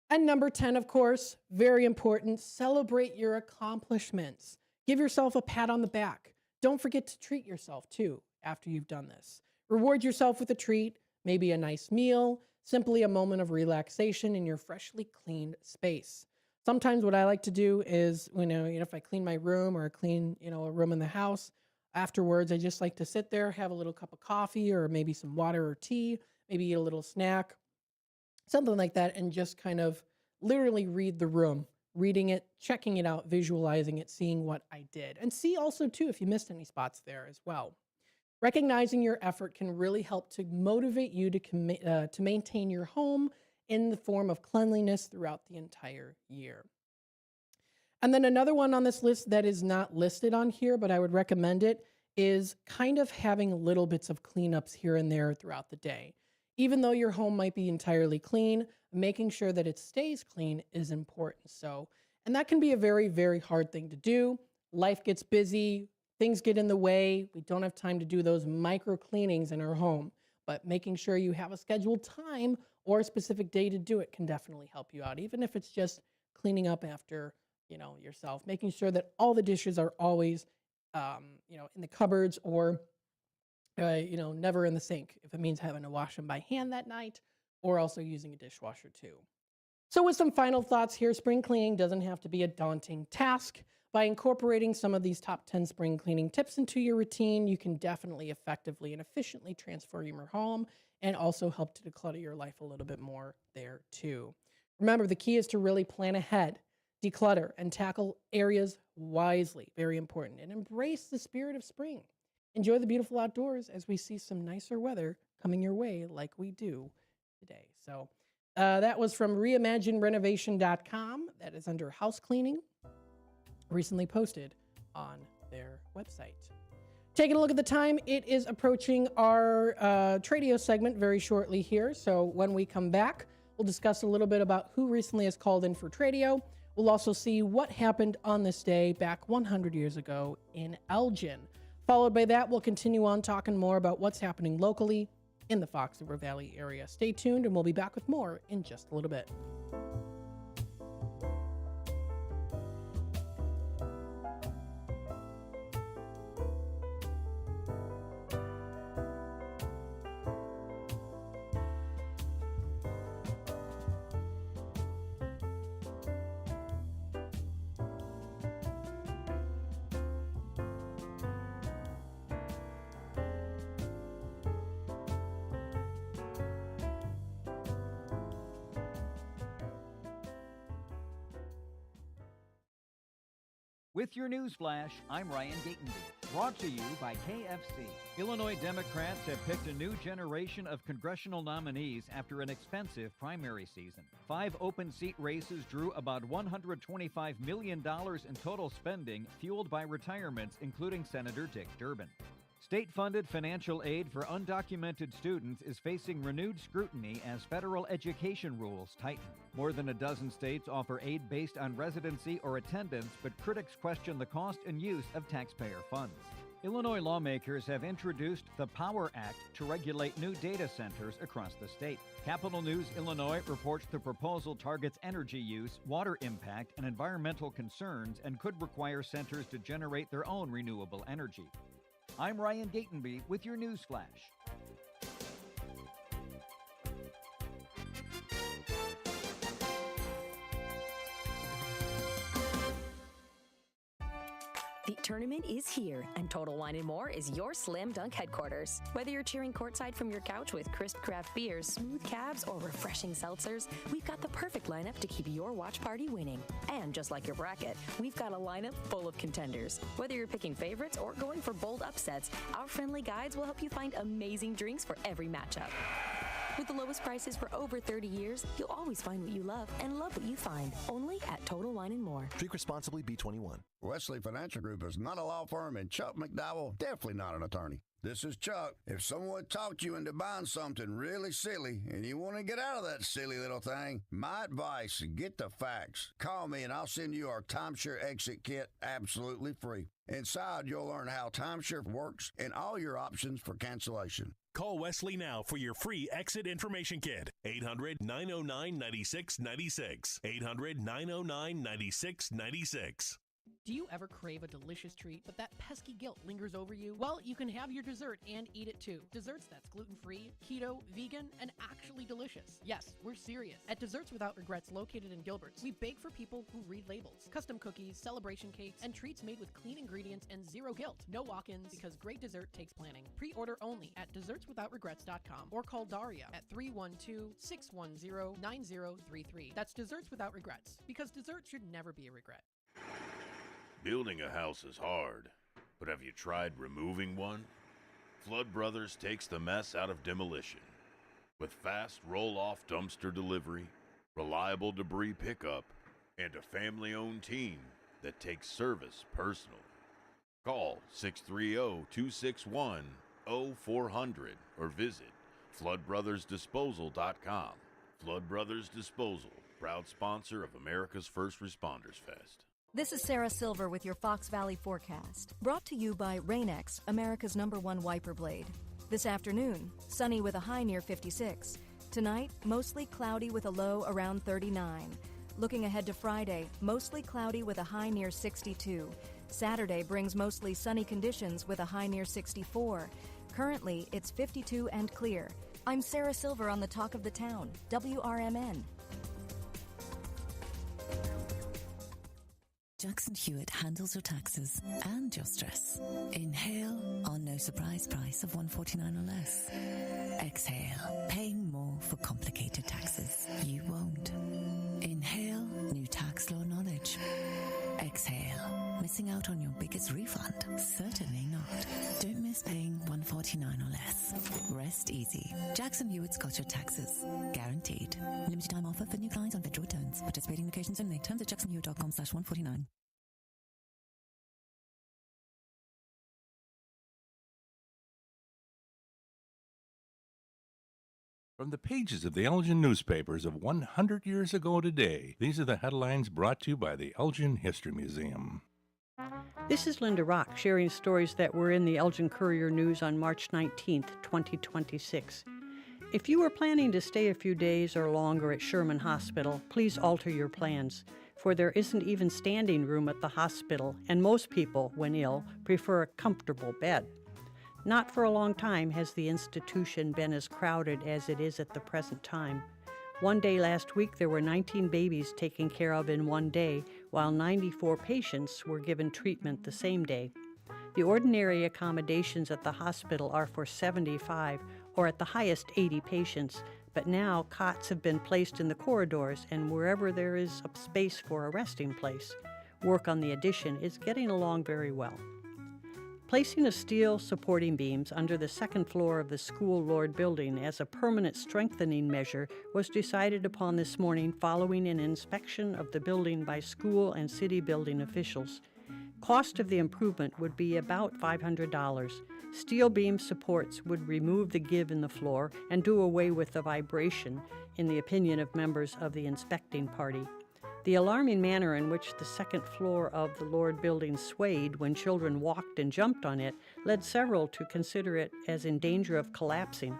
And number 10, of course, very important, celebrate your accomplishments. Give yourself a pat on the back. Don't forget to treat yourself too after you've done this. Reward yourself with a treat, maybe a nice meal, simply a moment of relaxation in your freshly cleaned space. Sometimes what I like to do is, if I clean my room or clean, a room in the house, afterwards I just like to sit there, have a little cup of coffee or maybe some water or tea, maybe eat a little snack, something like that, and just kind of literally read the room, reading it, checking it out, visualizing it, seeing what I did. And see also too if you missed any spots there as well. Recognizing your effort can really help to motivate you to maintain your home in the form of cleanliness throughout the entire year. And then another one on this list that is not listed on here, but I would recommend it, is kind of having little bits of cleanups here and there throughout the day. Even though your home might be entirely clean, making sure that it stays clean is important. And that can be a very, very hard thing to do. Life gets busy. Things get in the way. We don't have time to do those micro cleanings in our home, but making sure you have a scheduled time or a specific day to do it can definitely help you out, even if it's just cleaning up after, yourself, making sure that all the dishes are always, in the cupboards or, never in the sink, if it means having to wash them by hand that night, or also using a dishwasher too. So with some final thoughts here, spring cleaning doesn't have to be a daunting task. By incorporating some of these top 10 spring cleaning tips into your routine, you can definitely effectively and efficiently transform your home and also help to declutter your life a little bit more there too. Remember, the key is to really plan ahead, declutter, and tackle areas wisely. Very important. And embrace the spirit of spring. enjoy the beautiful outdoors as we see some nicer weather coming your way like we do today. So that was from reimaginerenovation.com. That is under house cleaning, recently posted on their website. Taking a look at the time, it is approaching our Tradio segment very shortly here. So when we come back, we'll discuss a little bit about who recently has called in for Tradio. We'll also see what happened on this day back 100 years ago in Elgin. Followed by that, we'll continue on talking more about what's happening locally in the Fox River Valley area. Stay tuned, and we'll be back with more in just a little bit. With your news flash, I'm Ryan Gatenby, brought to you by KFC. Illinois Democrats have picked a new generation of congressional nominees after an expensive primary season. 5 open seat races drew about $125 million in total spending, fueled by retirements, including Senator Dick Durbin. State-funded financial aid for undocumented students is facing renewed scrutiny as federal education rules tighten. More than a dozen states offer aid based on residency or attendance, but critics question the cost and use of taxpayer funds. Illinois lawmakers have introduced the POWER Act to regulate new data centers across the state. Capital News Illinois reports the proposal targets energy use, water impact, and environmental concerns and could require centers to generate their own renewable energy. I'm Ryan Gatenby with your news flash. The tournament is here, and Total Wine & More is your slam dunk headquarters. Whether you're cheering courtside from your couch with crisp craft beers, smooth cabs, or refreshing seltzers, we've got the perfect lineup to keep your watch party winning. And just like your bracket, we've got a lineup full of contenders. Whether you're picking favorites or going for bold upsets, our friendly guides will help you find amazing drinks for every matchup. With the lowest prices for over 30 years, you'll always find what you love and love what you find. Only at Total Wine & More. Drink responsibly, B21. Wesley Financial Group is not a law firm, and Chuck McDowell definitely not an attorney. This is Chuck. If someone talked you into buying something really silly and you want to get out of that silly little thing, my advice, get the facts. Call me and I'll send you our timeshare exit kit absolutely free. Inside, you'll learn how timeshare works and all your options for cancellation. Call Wesley now for your free exit information kit. 800-909-9696. 800-909-9696. Do you ever crave a delicious treat, but that pesky guilt lingers over you? Well, you can have your dessert and eat it too. Desserts that's gluten-free, keto, vegan, and actually delicious. Yes, we're serious. At Desserts Without Regrets, located in Gilbert's, we bake for people who read labels. Custom cookies, celebration cakes, and treats made with clean ingredients and zero guilt. No walk-ins, because great dessert takes planning. Pre-order only at dessertswithoutregrets.com or call Daria at 312-610-9033. That's Desserts Without Regrets, because dessert should never be a regret. Building a house is hard, but have you tried removing one? Flood Brothers takes the mess out of demolition. With fast roll-off dumpster delivery, reliable debris pickup, and a family-owned team that takes service personally. Call 630-261-0400 or visit floodbrothersdisposal.com. Flood Brothers Disposal, proud sponsor of America's First Responders Fest. This is Sarah Silver with your Fox Valley forecast, brought to you by Rain-X, America's #1 wiper blade. This afternoon, sunny with a high near 56. Tonight, mostly cloudy with a low around 39. Looking ahead to Friday, mostly cloudy with a high near 62. Saturday brings mostly sunny conditions with a high near 64. Currently, it's 52 and clear. I'm Sarah Silver on the Talk of the Town, WRMN. Jackson Hewitt handles your taxes and your stress. Inhale on no surprise price of $149 or less. Exhale, paying more for complicated taxes. You won't. Inhale, new tax law knowledge. Exhale, missing out on your biggest refund? Certainly not. Don't miss pay $149 or less. Rest easy. Jackson Hewitt's got your taxes. Guaranteed. Limited time offer for new clients on federal returns. Participating locations only. Terms at jacksonhewitt.com/149. From the pages of the Elgin newspapers of 100 years ago today, these are the headlines brought to you by the Elgin History Museum. This is Linda Rock, sharing stories that were in the Elgin Courier News on March 19th, 2026. If you are planning to stay a few days or longer at Sherman Hospital, please alter your plans, for there isn't even standing room at the hospital, and most people, when ill, prefer a comfortable bed. Not for a long time has the institution been as crowded as it is at the present time. One day last week, there were 19 babies taken care of in one day, while 94 patients were given treatment the same day. The ordinary accommodations at the hospital are for 75, or at the highest 80 patients, but now cots have been placed in the corridors and wherever there is a space for a resting place. Work on the addition is getting along very well. Placing of steel supporting beams under the second floor of the School Lord building as a permanent strengthening measure was decided upon this morning following an inspection of the building by school and city building officials. Cost of the improvement would be about $500. Steel beam supports would remove the give in the floor and do away with the vibration, in the opinion of members of the inspecting party. The alarming manner in which the second floor of the Lord building swayed when children walked and jumped on it led several to consider it as in danger of collapsing.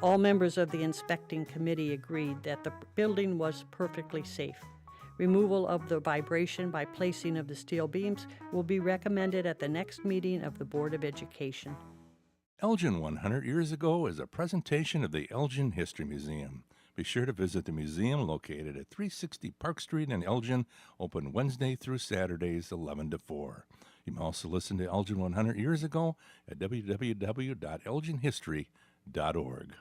All members of the inspecting committee agreed that the building was perfectly safe. Removal of the vibration by placing of the steel beams will be recommended at the next meeting of the Board of Education. Elgin 100 years ago is a presentation of the Elgin History Museum. Be sure to visit the museum located at 360 Park Street in Elgin, open Wednesday through Saturdays 11 to 4. You can also listen to Elgin 100 years ago at www.elginhistory.org.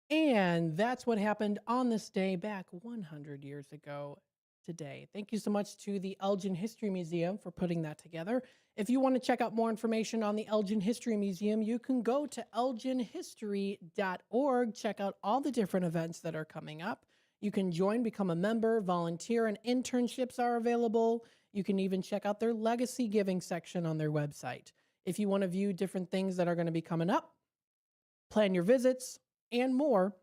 And that's what happened on this day back 100 years ago today. Thank you so much to the Elgin History Museum for putting that together. If you want to check out more information on the Elgin History Museum, you can go to elginhistory.org, check out all the different events that are coming up. You can join, become a member, volunteer, and internships are available. You can even check out their legacy giving section on their website. If you want to view different things that are going to be coming up, plan your visits, and more,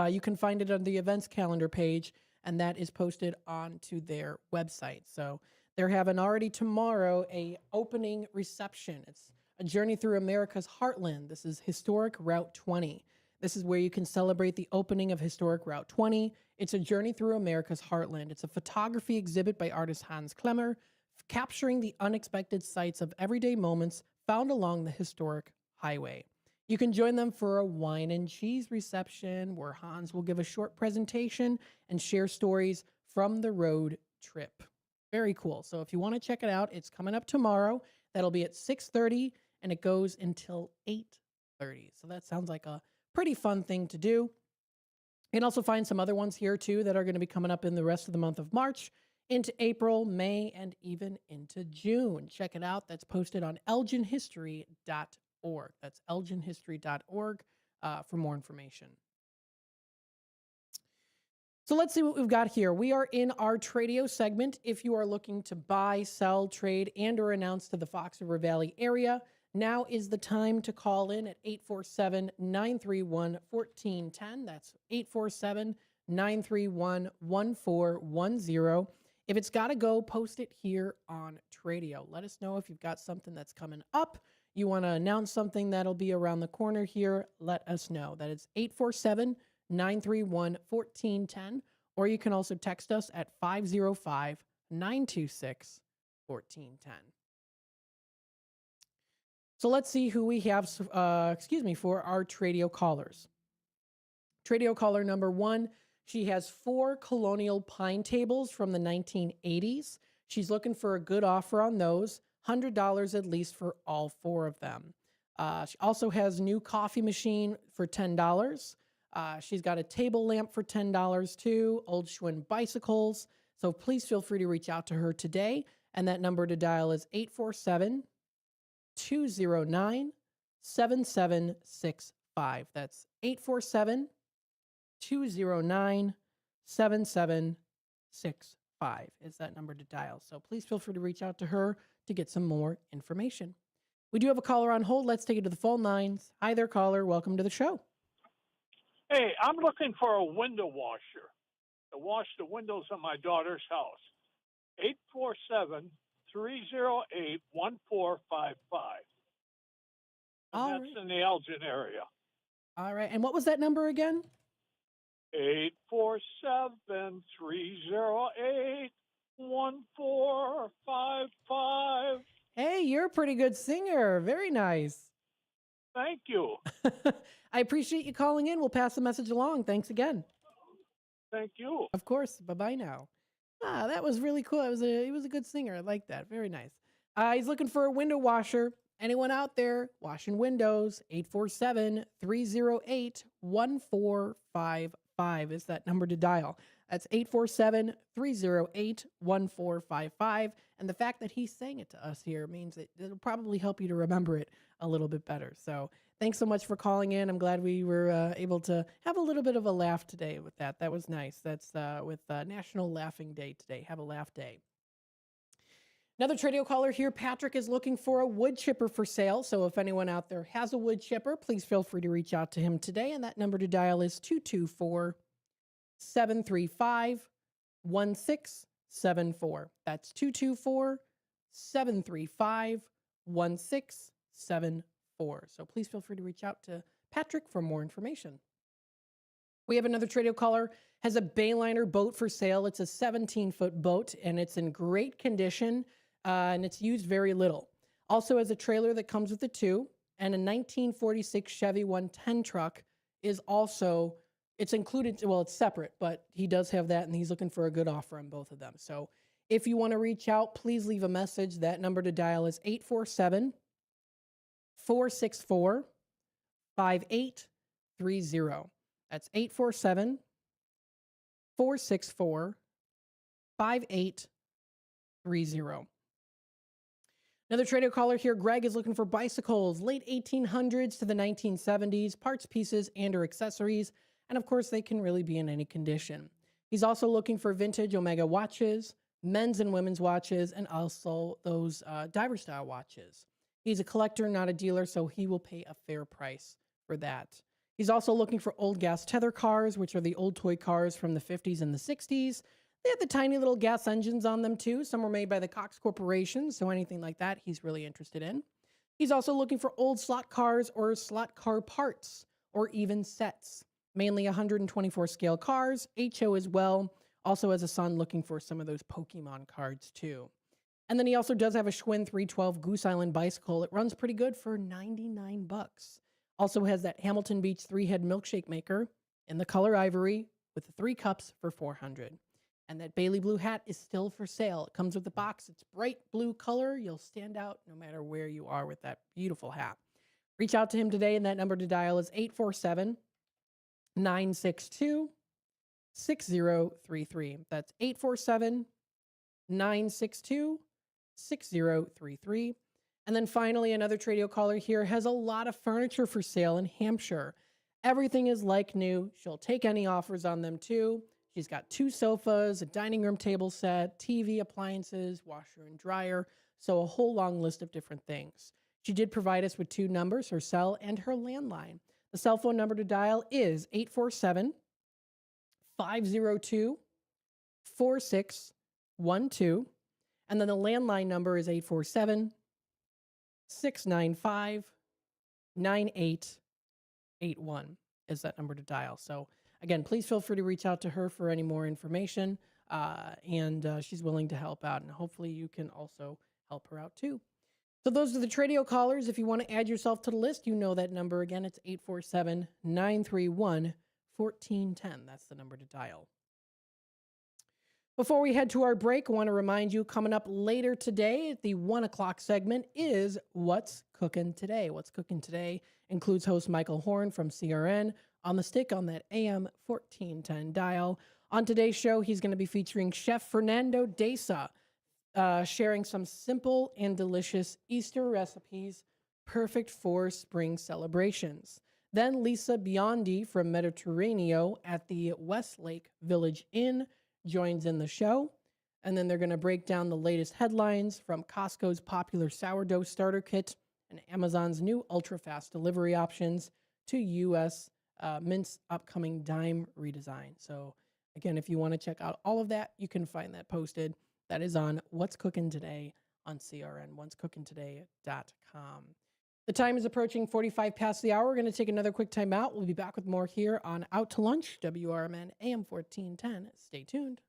you can find it on the events calendar page, and that is posted onto their website. So they're having already tomorrow a opening reception. It's a journey through America's heartland. This is Historic Route 20. This is where you can celebrate the opening of Historic Route 20. It's a journey through America's heartland. It's a photography exhibit by artist Hans Klemmer, capturing the unexpected sights of everyday moments found along the historic highway. You can join them for a wine and cheese reception where Hans will give a short presentation and share stories from the road trip. Very cool. So if you want to check it out, it's coming up tomorrow. That'll be at 6:30 and it goes until 8:30. So that sounds like a pretty fun thing to do. You can also find some other ones here too that are going to be coming up in the rest of the month of March, into April, May, and even into June. Check it out. That's posted on elginhistory.org. That's elginhistory.org for more information. So let's see what we've got here. We are in our Tradio segment. If you are looking to buy, sell, trade, and or announce to the Fox River Valley area, now is the time to call in at 847-931-1410. That's 847-931-1410. If it's got to go, post it here on Tradio. Let us know if you've got something that's coming up. You want to announce something that'll be around the corner here, let us know. That is 847-931-1410, or you can also text us at 505-926-1410. So let's see who we have, for our Tradio callers. Tradio caller number 1, she has 4 colonial pine tables from the 1980s. She's looking for a good offer on those. $100 at least for all 4 of them. She also has new coffee machine for $10. She's got a table lamp for $10 too, old Schwinn bicycles. So please feel free to reach out to her today. And that number to dial is 847-209-6000. 7765. That's 847-209-7765 is that number to dial. So please feel free to reach out to her to get some more information. We do have a caller on hold. Let's take it to the phone lines. Hi there, caller. Welcome to the show. Hey, I'm looking for a window washer to wash the windows of my daughter's house. 847-308-1455. And that's in the Elgin area. All right. And what was that number again? 847-308-1455. Hey, you're a pretty good singer. Very nice. Thank you. I appreciate you calling in. We'll pass the message along. Thanks again. Thank you. Of course. Bye-bye now. That was really cool. He was a good singer. I like that. Very nice. He's looking for a window washer. Anyone out there washing windows? 847-308-1455 is that number to dial. That's 847-308-1455. And the fact that he sang it to us here means that it'll probably help you to remember it a little bit better. So thanks so much for calling in. I'm glad we were able to have a little bit of a laugh today with that. That was nice. That's with National Laughing Day today. Have a laugh day. Another Tradio caller here. Patrick is looking for a wood chipper for sale. So if anyone out there has a wood chipper, please feel free to reach out to him today. And that number to dial is 224-735-1674. That's 224-735-1674. So please feel free to reach out to Patrick for more information. We have another Tradio caller, has a Bayliner boat for sale. It's a 17-foot boat, and it's in great condition, and it's used very little. Also has a trailer that comes with the two, and a 1946 Chevy 110 truck is also, it's included, well, it's separate, but he does have that, and he's looking for a good offer on both of them. So if you want to reach out, please leave a message. That number to dial is 847-464-5830. That's 847-464-5830. Another Tradio caller here. Greg is looking for bicycles, late 1800s to the 1970s, parts, pieces, and or accessories. And of course, they can really be in any condition. He's also looking for vintage Omega watches, men's and women's watches, and also those diver style watches. He's a collector, not a dealer, so he will pay a fair price for that. He's also looking for old gas tether cars, which are the old toy cars from the 50s and the 60s. They have the tiny little gas engines on them too. Some were made by the Cox Corporation, so anything like that he's really interested in. He's also looking for old slot cars or slot car parts or even sets. Mainly 124 scale cars, HO as well. Also has a son looking for some of those Pokemon cards too. And then he also does have a Schwinn 312 Goose Island bicycle. It runs pretty good for $99. Also has that Hamilton Beach 3-head milkshake maker in the color ivory with the 3 cups for $400. And that Bailey blue hat is still for sale. It comes with the box. It's bright blue color. You'll stand out no matter where you are with that beautiful hat. Reach out to him today, and that number to dial is 847-962-6033. That's 847-962-6033. And then finally, another Tradio caller here has a lot of furniture for sale in Hampshire. Everything is like new. She'll take any offers on them too. She's got 2 sofas, a dining room table set, TV, appliances, washer and dryer. So a whole long list of different things. She did provide us with 2 numbers, her cell and her landline. The cell phone number to dial is 847-502-4612. And then the landline number is 847-695-9881 is that number to dial. So again, please feel free to reach out to her for any more information. And she's willing to help out. And hopefully you can also help her out too. So those are the Tradio callers. If you want to add yourself to the list, you know that number again. It's 847-931-1410. That's the number to dial. Before we head to our break, I want to remind you, coming up later today at the 1 o'clock segment is What's Cooking Today. What's Cooking Today includes host Michael Horn from CRN on the stick on that AM 1410 dial. On today's show, he's going to be featuring Chef Fernando Deza, sharing some simple and delicious Easter recipes perfect for spring celebrations. Then Lisa Biondi from Mediterraneo at the Westlake Village Inn joins in the show. And then they're going to break down the latest headlines from Costco's popular sourdough starter kit and Amazon's new ultra-fast delivery options to U.S. Mint's upcoming dime redesign. So again, if you want to check out all of that, you can find that posted. That is on What's Cooking Today on CRN, what'scookingtoday.com. The time is approaching 45 past the hour. We're going to take another quick time out. We'll be back with more here on Out to Lunch, WRMN AM 1410. Stay tuned.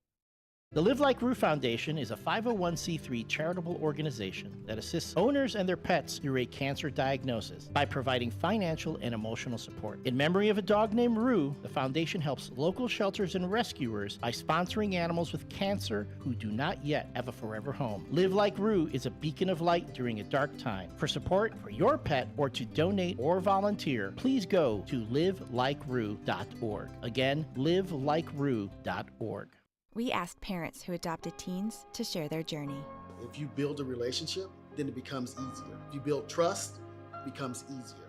The Live Like Rue Foundation is a 501c3 charitable organization that assists owners and their pets through a cancer diagnosis by providing financial and emotional support. In memory of a dog named Rue, the foundation helps local shelters and rescuers by sponsoring animals with cancer who do not yet have a forever home. Live Like Rue is a beacon of light during a dark time. For support for your pet or to donate or volunteer, please go to livelikeRue.org. Again, livelikeRue.org. We asked parents who adopted teens to share their journey. If you build a relationship, then it becomes easier. If you build trust, it becomes easier.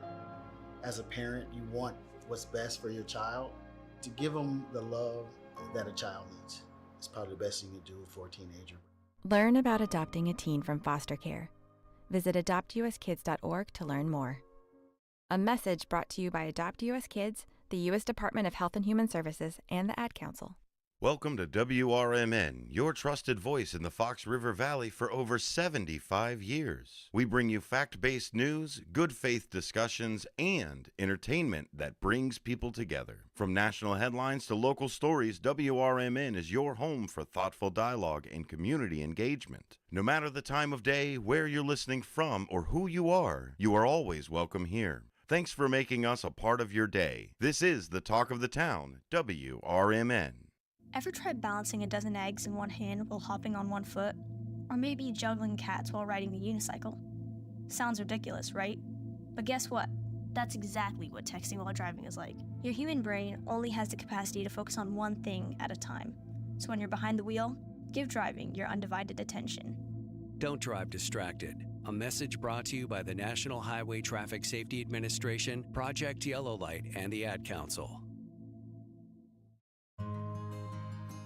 As a parent, you want what's best for your child. To give them the love that a child needs is probably the best thing you can do for a teenager. Learn about adopting a teen from foster care. Visit adoptuskids.org to learn more. A message brought to you by Adopt US Kids, the U.S. Department of Health and Human Services, and the Ad Council. Welcome to WRMN, your trusted voice in the Fox River Valley for over 75 years. We bring you fact-based news, good faith discussions, and entertainment that brings people together. From national headlines to local stories, WRMN is your home for thoughtful dialogue and community engagement. No matter the time of day, where you're listening from, or who you are always welcome here. Thanks for making us a part of your day. This is the Talk of the Town, WRMN. Ever tried balancing a dozen eggs in one hand while hopping on one foot? Or maybe juggling cats while riding a unicycle? Sounds ridiculous, right? But guess what? That's exactly what texting while driving is like. Your human brain only has the capacity to focus on one thing at a time. So when you're behind the wheel, give driving your undivided attention. Don't drive distracted. A message brought to you by the National Highway Traffic Safety Administration, Project Yellow Light, and the Ad Council.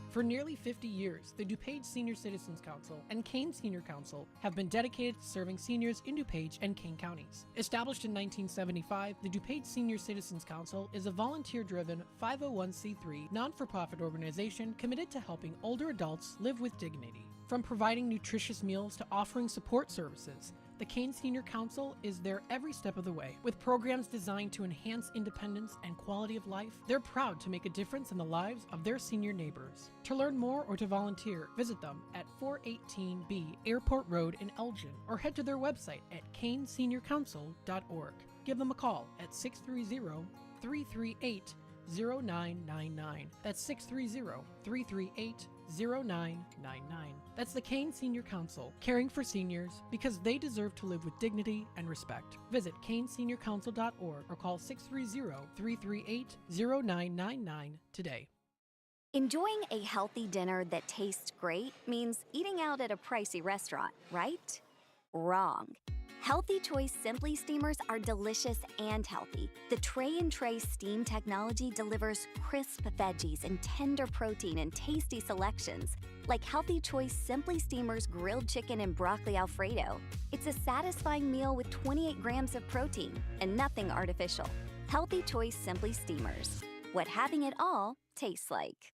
For nearly 50 years, the DuPage Senior Citizens Council and Kane Senior Council have been dedicated to serving seniors in DuPage and Kane counties. Established in 1975, the DuPage Senior Citizens Council is a volunteer-driven 501c3 non-for-profit organization committed to helping older adults live with dignity. From providing nutritious meals to offering support services, the Kane Senior Council is there every step of the way. With programs designed to enhance independence and quality of life, they're proud to make a difference in the lives of their senior neighbors. To learn more or to volunteer, visit them at 418B Airport Road in Elgin or head to their website at caneseniorcouncil.org. Give them a call at 630-338-0999. That's 630-338-0999. That's the Kane Senior Council, caring for seniors because they deserve to live with dignity and respect. Visit caneseniorcouncil.org or call 630-338-0999 today. Enjoying a healthy dinner that tastes great means eating out at a pricey restaurant, right? Wrong. Healthy Choice Simply Steamers are delicious and healthy. The Tray and Tray steam technology delivers crisp veggies and tender protein in tasty selections, like Healthy Choice Simply Steamers grilled chicken and broccoli Alfredo. It's a satisfying meal with 28 grams of protein and nothing artificial. Healthy Choice Simply Steamers. What having it all tastes like.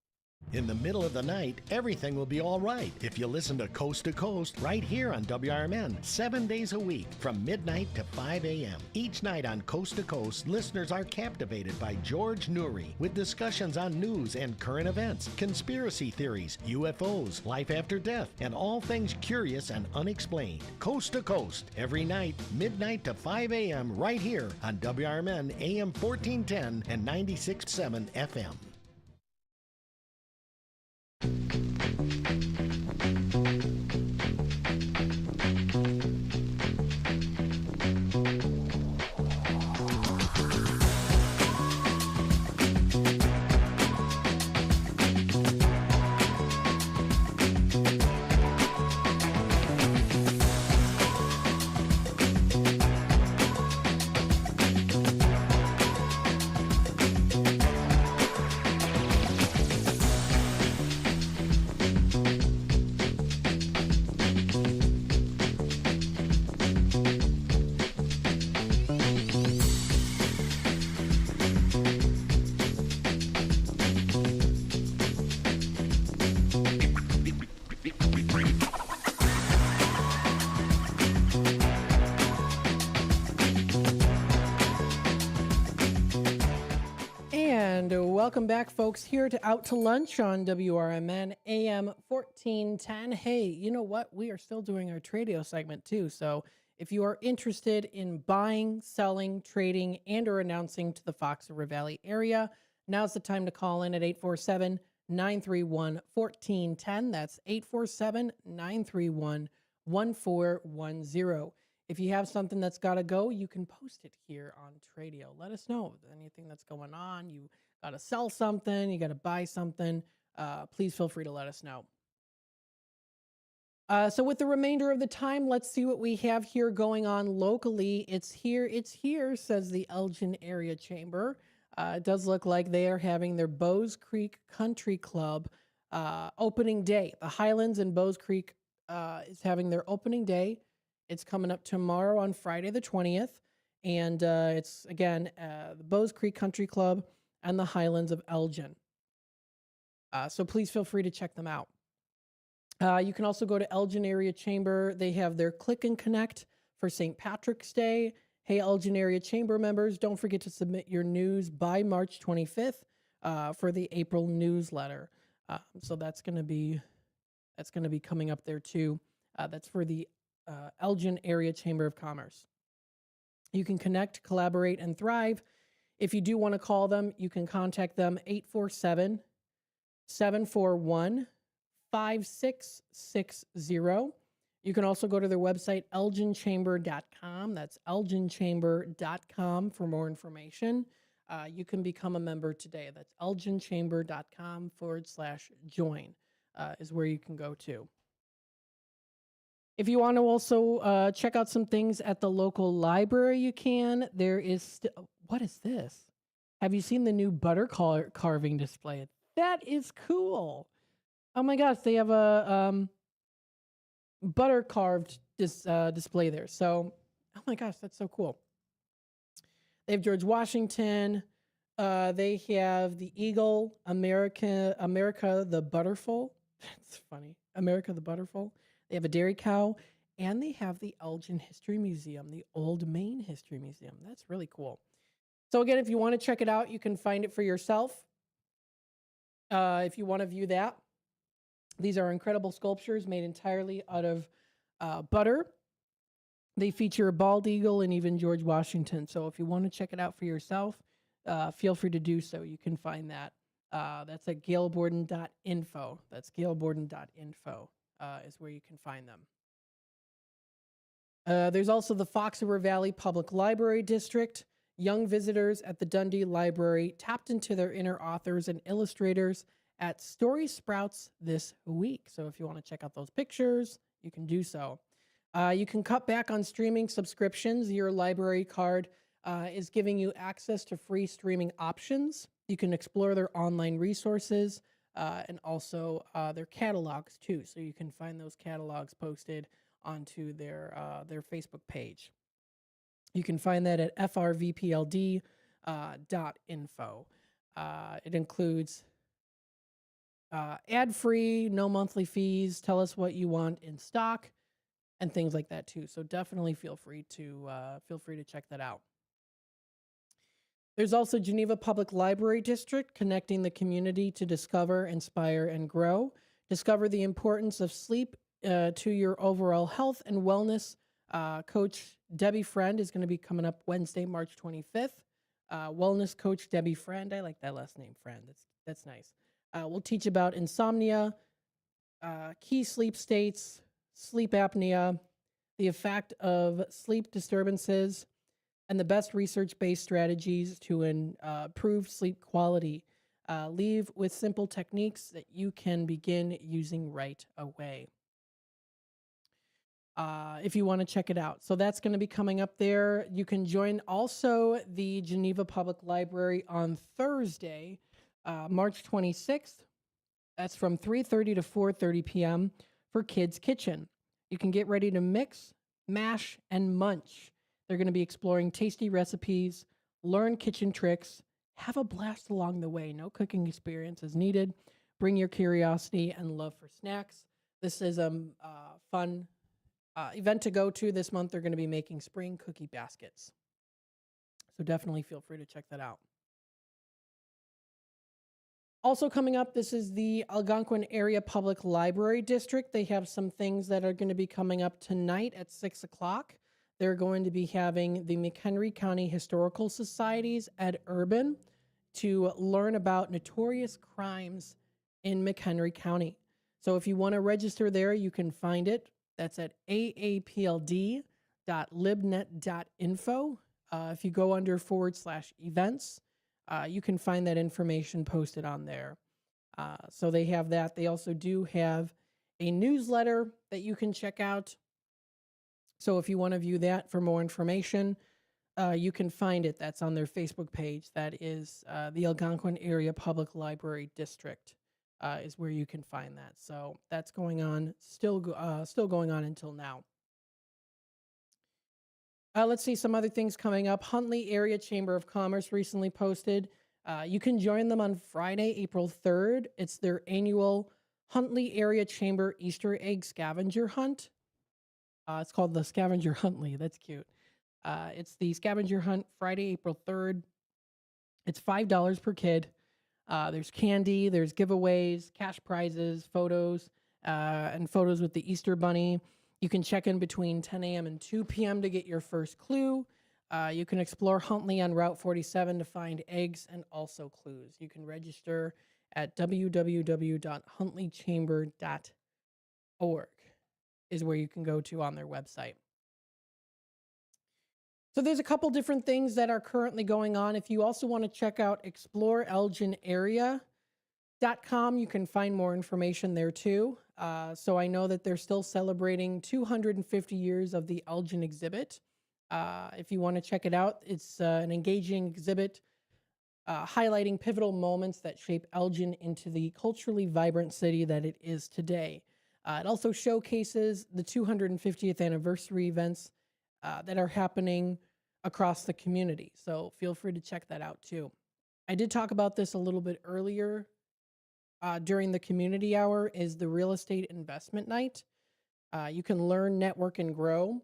In the middle of the night, everything will be all right if you listen to Coast right here on WRMN, 7 days a week from midnight to 5 a.m. Each night on Coast to Coast, listeners are captivated by George Noory with discussions on news and current events, conspiracy theories, UFOs, life after death, and all things curious and unexplained. Coast to Coast, every night, midnight to 5 a.m. right here on WRMN AM 1410 and 96.7 FM. welcome back, folks, here to Out to Lunch on WRMN AM 1410. Hey, you know what? We are still doing our Tradio segment, too. So if you are interested in buying, selling, trading, and or announcing to the Fox River Valley area, now's the time to call in at 847-931-1410. That's 847-931-1410. If you have something that's got to go, you can post it here on Tradio. Let us know anything that's going on. You got to sell something, you got to buy something. Please feel free to let us know. So with the remainder of the time, let's see what we have here going on locally. It's here, says the Elgin Area Chamber. It does look like they are having their Bowes Creek Country Club opening day. The Highlands and Bowes Creek is having their opening day. It's coming up tomorrow on Friday the 20th. And it's, again, the Bowes Creek Country Club and the Highlands of Elgin. So please feel free to check them out. You can also go to Elgin Area Chamber. They have their Click and Connect for St. Patrick's Day. Hey, Elgin Area Chamber members, don't forget to submit your news by March 25th for the April newsletter. So that's going to be coming up there too. That's for the Elgin Area Chamber of Commerce. You can connect, collaborate, and thrive. If you do want to call them, you can contact them 847-741-5660. You can also go to their website, elginchamber.com. That's elginchamber.com for more information. You can become a member today. That's elginchamber.com/join is where you can go to. If you want to also check out some things at the local library, you can. There is, what is this? Have you seen the new butter carving display? That is cool. Oh my gosh, they have a butter carved display there. So, oh my gosh, that's so cool. They have George Washington. They have the Eagle, America the Butterful. That's funny. America the Butterful. They have a dairy cow, and they have the Elgin History Museum, the Old Main History Museum. That's really cool. So again, if you want to check it out, you can find it for yourself. If you want to view that. These are incredible sculptures made entirely out of butter. They feature a bald eagle and even George Washington. So if you want to check it out for yourself, feel free to do so. You can find that. That's at gailborden.info. That's gailborden.info. Is where you can find them. There's also the Fox River Valley Public Library District. Young visitors at the Dundee Library tapped into their inner authors and illustrators at Story Sprouts this week. So if you want to check out those pictures, you can do so. You can cut back on streaming subscriptions. Your library card is giving you access to free streaming options. You can explore their online resources. And also their catalogs too. So you can find those catalogs posted onto their Facebook page. You can find that at frvpld.info. It includes ad-free, no monthly fees, tell us what you want in stock, and things like that too. So definitely feel free to check that out. There's also Geneva Public Library District, connecting the community to discover, inspire, and grow. Discover the importance of sleep to your overall health and wellness. Coach Debbie Friend is going to be coming up Wednesday, March 25th. Wellness coach Debbie Friend. I like that last name, Friend. That's nice. We'll teach about insomnia, key sleep states, sleep apnea, the effect of sleep disturbances, and the best research-based strategies to improve sleep quality. Leave with simple techniques that you can begin using right away. If you want to check it out. So that's going to be coming up there. You can join also the Geneva Public Library on Thursday, March 26th. That's from 3:30 to 4:30 p.m. for Kids Kitchen. You can get ready to mix, mash, and munch. They're going to be exploring tasty recipes, learn kitchen tricks, have a blast along the way. No cooking experience is needed. Bring your curiosity and love for snacks. This is a fun event to go to this month. They're going to be making spring cookie baskets. So definitely feel free to check that out. Also coming up, this is the Algonquin Area Public Library District. They have some things that are going to be coming up tonight at 6 o'clock. They're going to be having the McHenry County Historical Societies at Urban to learn about notorious crimes in McHenry County. So if you want to register there, you can find it. That's at aapld.libnet.info. If you go under /events, you can find that information posted on there. So they have that. They also do have a newsletter that you can check out. So if you want to view that for more information, you can find it. That's on their Facebook page. That is the Algonquin Area Public Library District is where you can find that. So that's going on, still going on until now. Let's see some other things coming up. Huntley Area Chamber of Commerce recently posted. You can join them on Friday, April 3rd. It's their annual Huntley Area Chamber Easter egg scavenger hunt. It's called the Scavenger Huntley. That's cute. It's the scavenger hunt Friday, April 3rd. It's $5 per kid. There's candy, there's giveaways, cash prizes, photos, and photos with the Easter Bunny. You can check in between 10 a.m. and 2 p.m. to get your first clue. You can explore Huntley on Route 47 to find eggs and also clues. You can register at www.huntleychamber.org is where you can go to on their website. So there's a couple different things that are currently going on. If you also want to check out exploreelginarea.com, you can find more information there too. So I know that they're still celebrating 250 years of the Elgin exhibit. If you want to check it out, it's an engaging exhibit highlighting pivotal moments that shape Elgin into the culturally vibrant city that it is today. It also showcases the 250th anniversary events that are happening across the community. So feel free to check that out too. I did talk about this a little bit earlier during the community hour is the real estate investment night. You can learn, network, and grow.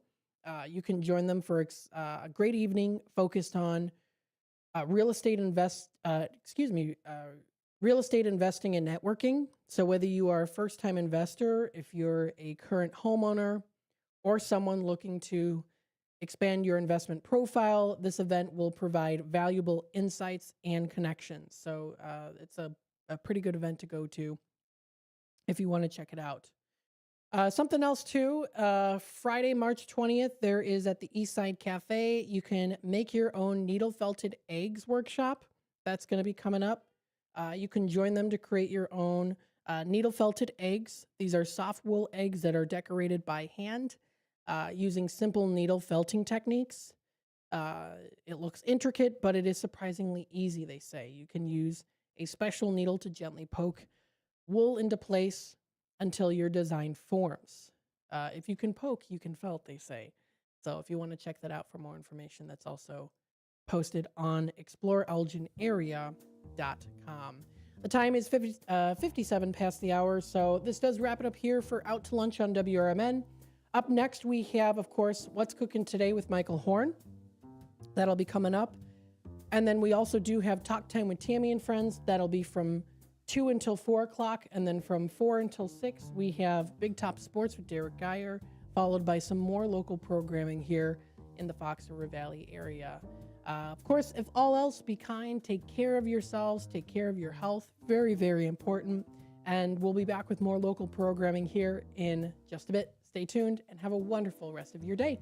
You can join them for a great evening focused on real estate investing and networking. So whether you are a first-time investor, if you're a current homeowner, or someone looking to expand your investment profile, this event will provide valuable insights and connections. So it's a pretty good event to go to if you want to check it out. Something else too, Friday, March 20th, there is at the Eastside Cafe, you can make your own needle felted eggs workshop. That's going to be coming up. You can join them to create your own needle felted eggs. These are soft wool eggs that are decorated by hand using simple needle felting techniques. It looks intricate, but it is surprisingly easy, they say. You can use a special needle to gently poke wool into place until your design forms. If you can poke, you can felt, they say. So if you want to check that out for more information, that's also posted on exploreelginarea.com. The time is 57 past the hour, so this does wrap it up here for Out to Lunch on WRMN. Up next, we have, of course, What's Cooking Today with Michael Horn. That'll be coming up. And then we also do have Talk Time with Tammy and Friends. That'll be from 2 until 4 o'clock. And then from 4 until 6, we have Big Top Sports with Derek Geyer, followed by some more local programming here in the Fox River Valley area. Of course, if all else, be kind, take care of yourselves, take care of your health. Very, very important. And we'll be back with more local programming here in just a bit. Stay tuned and have a wonderful rest of your day.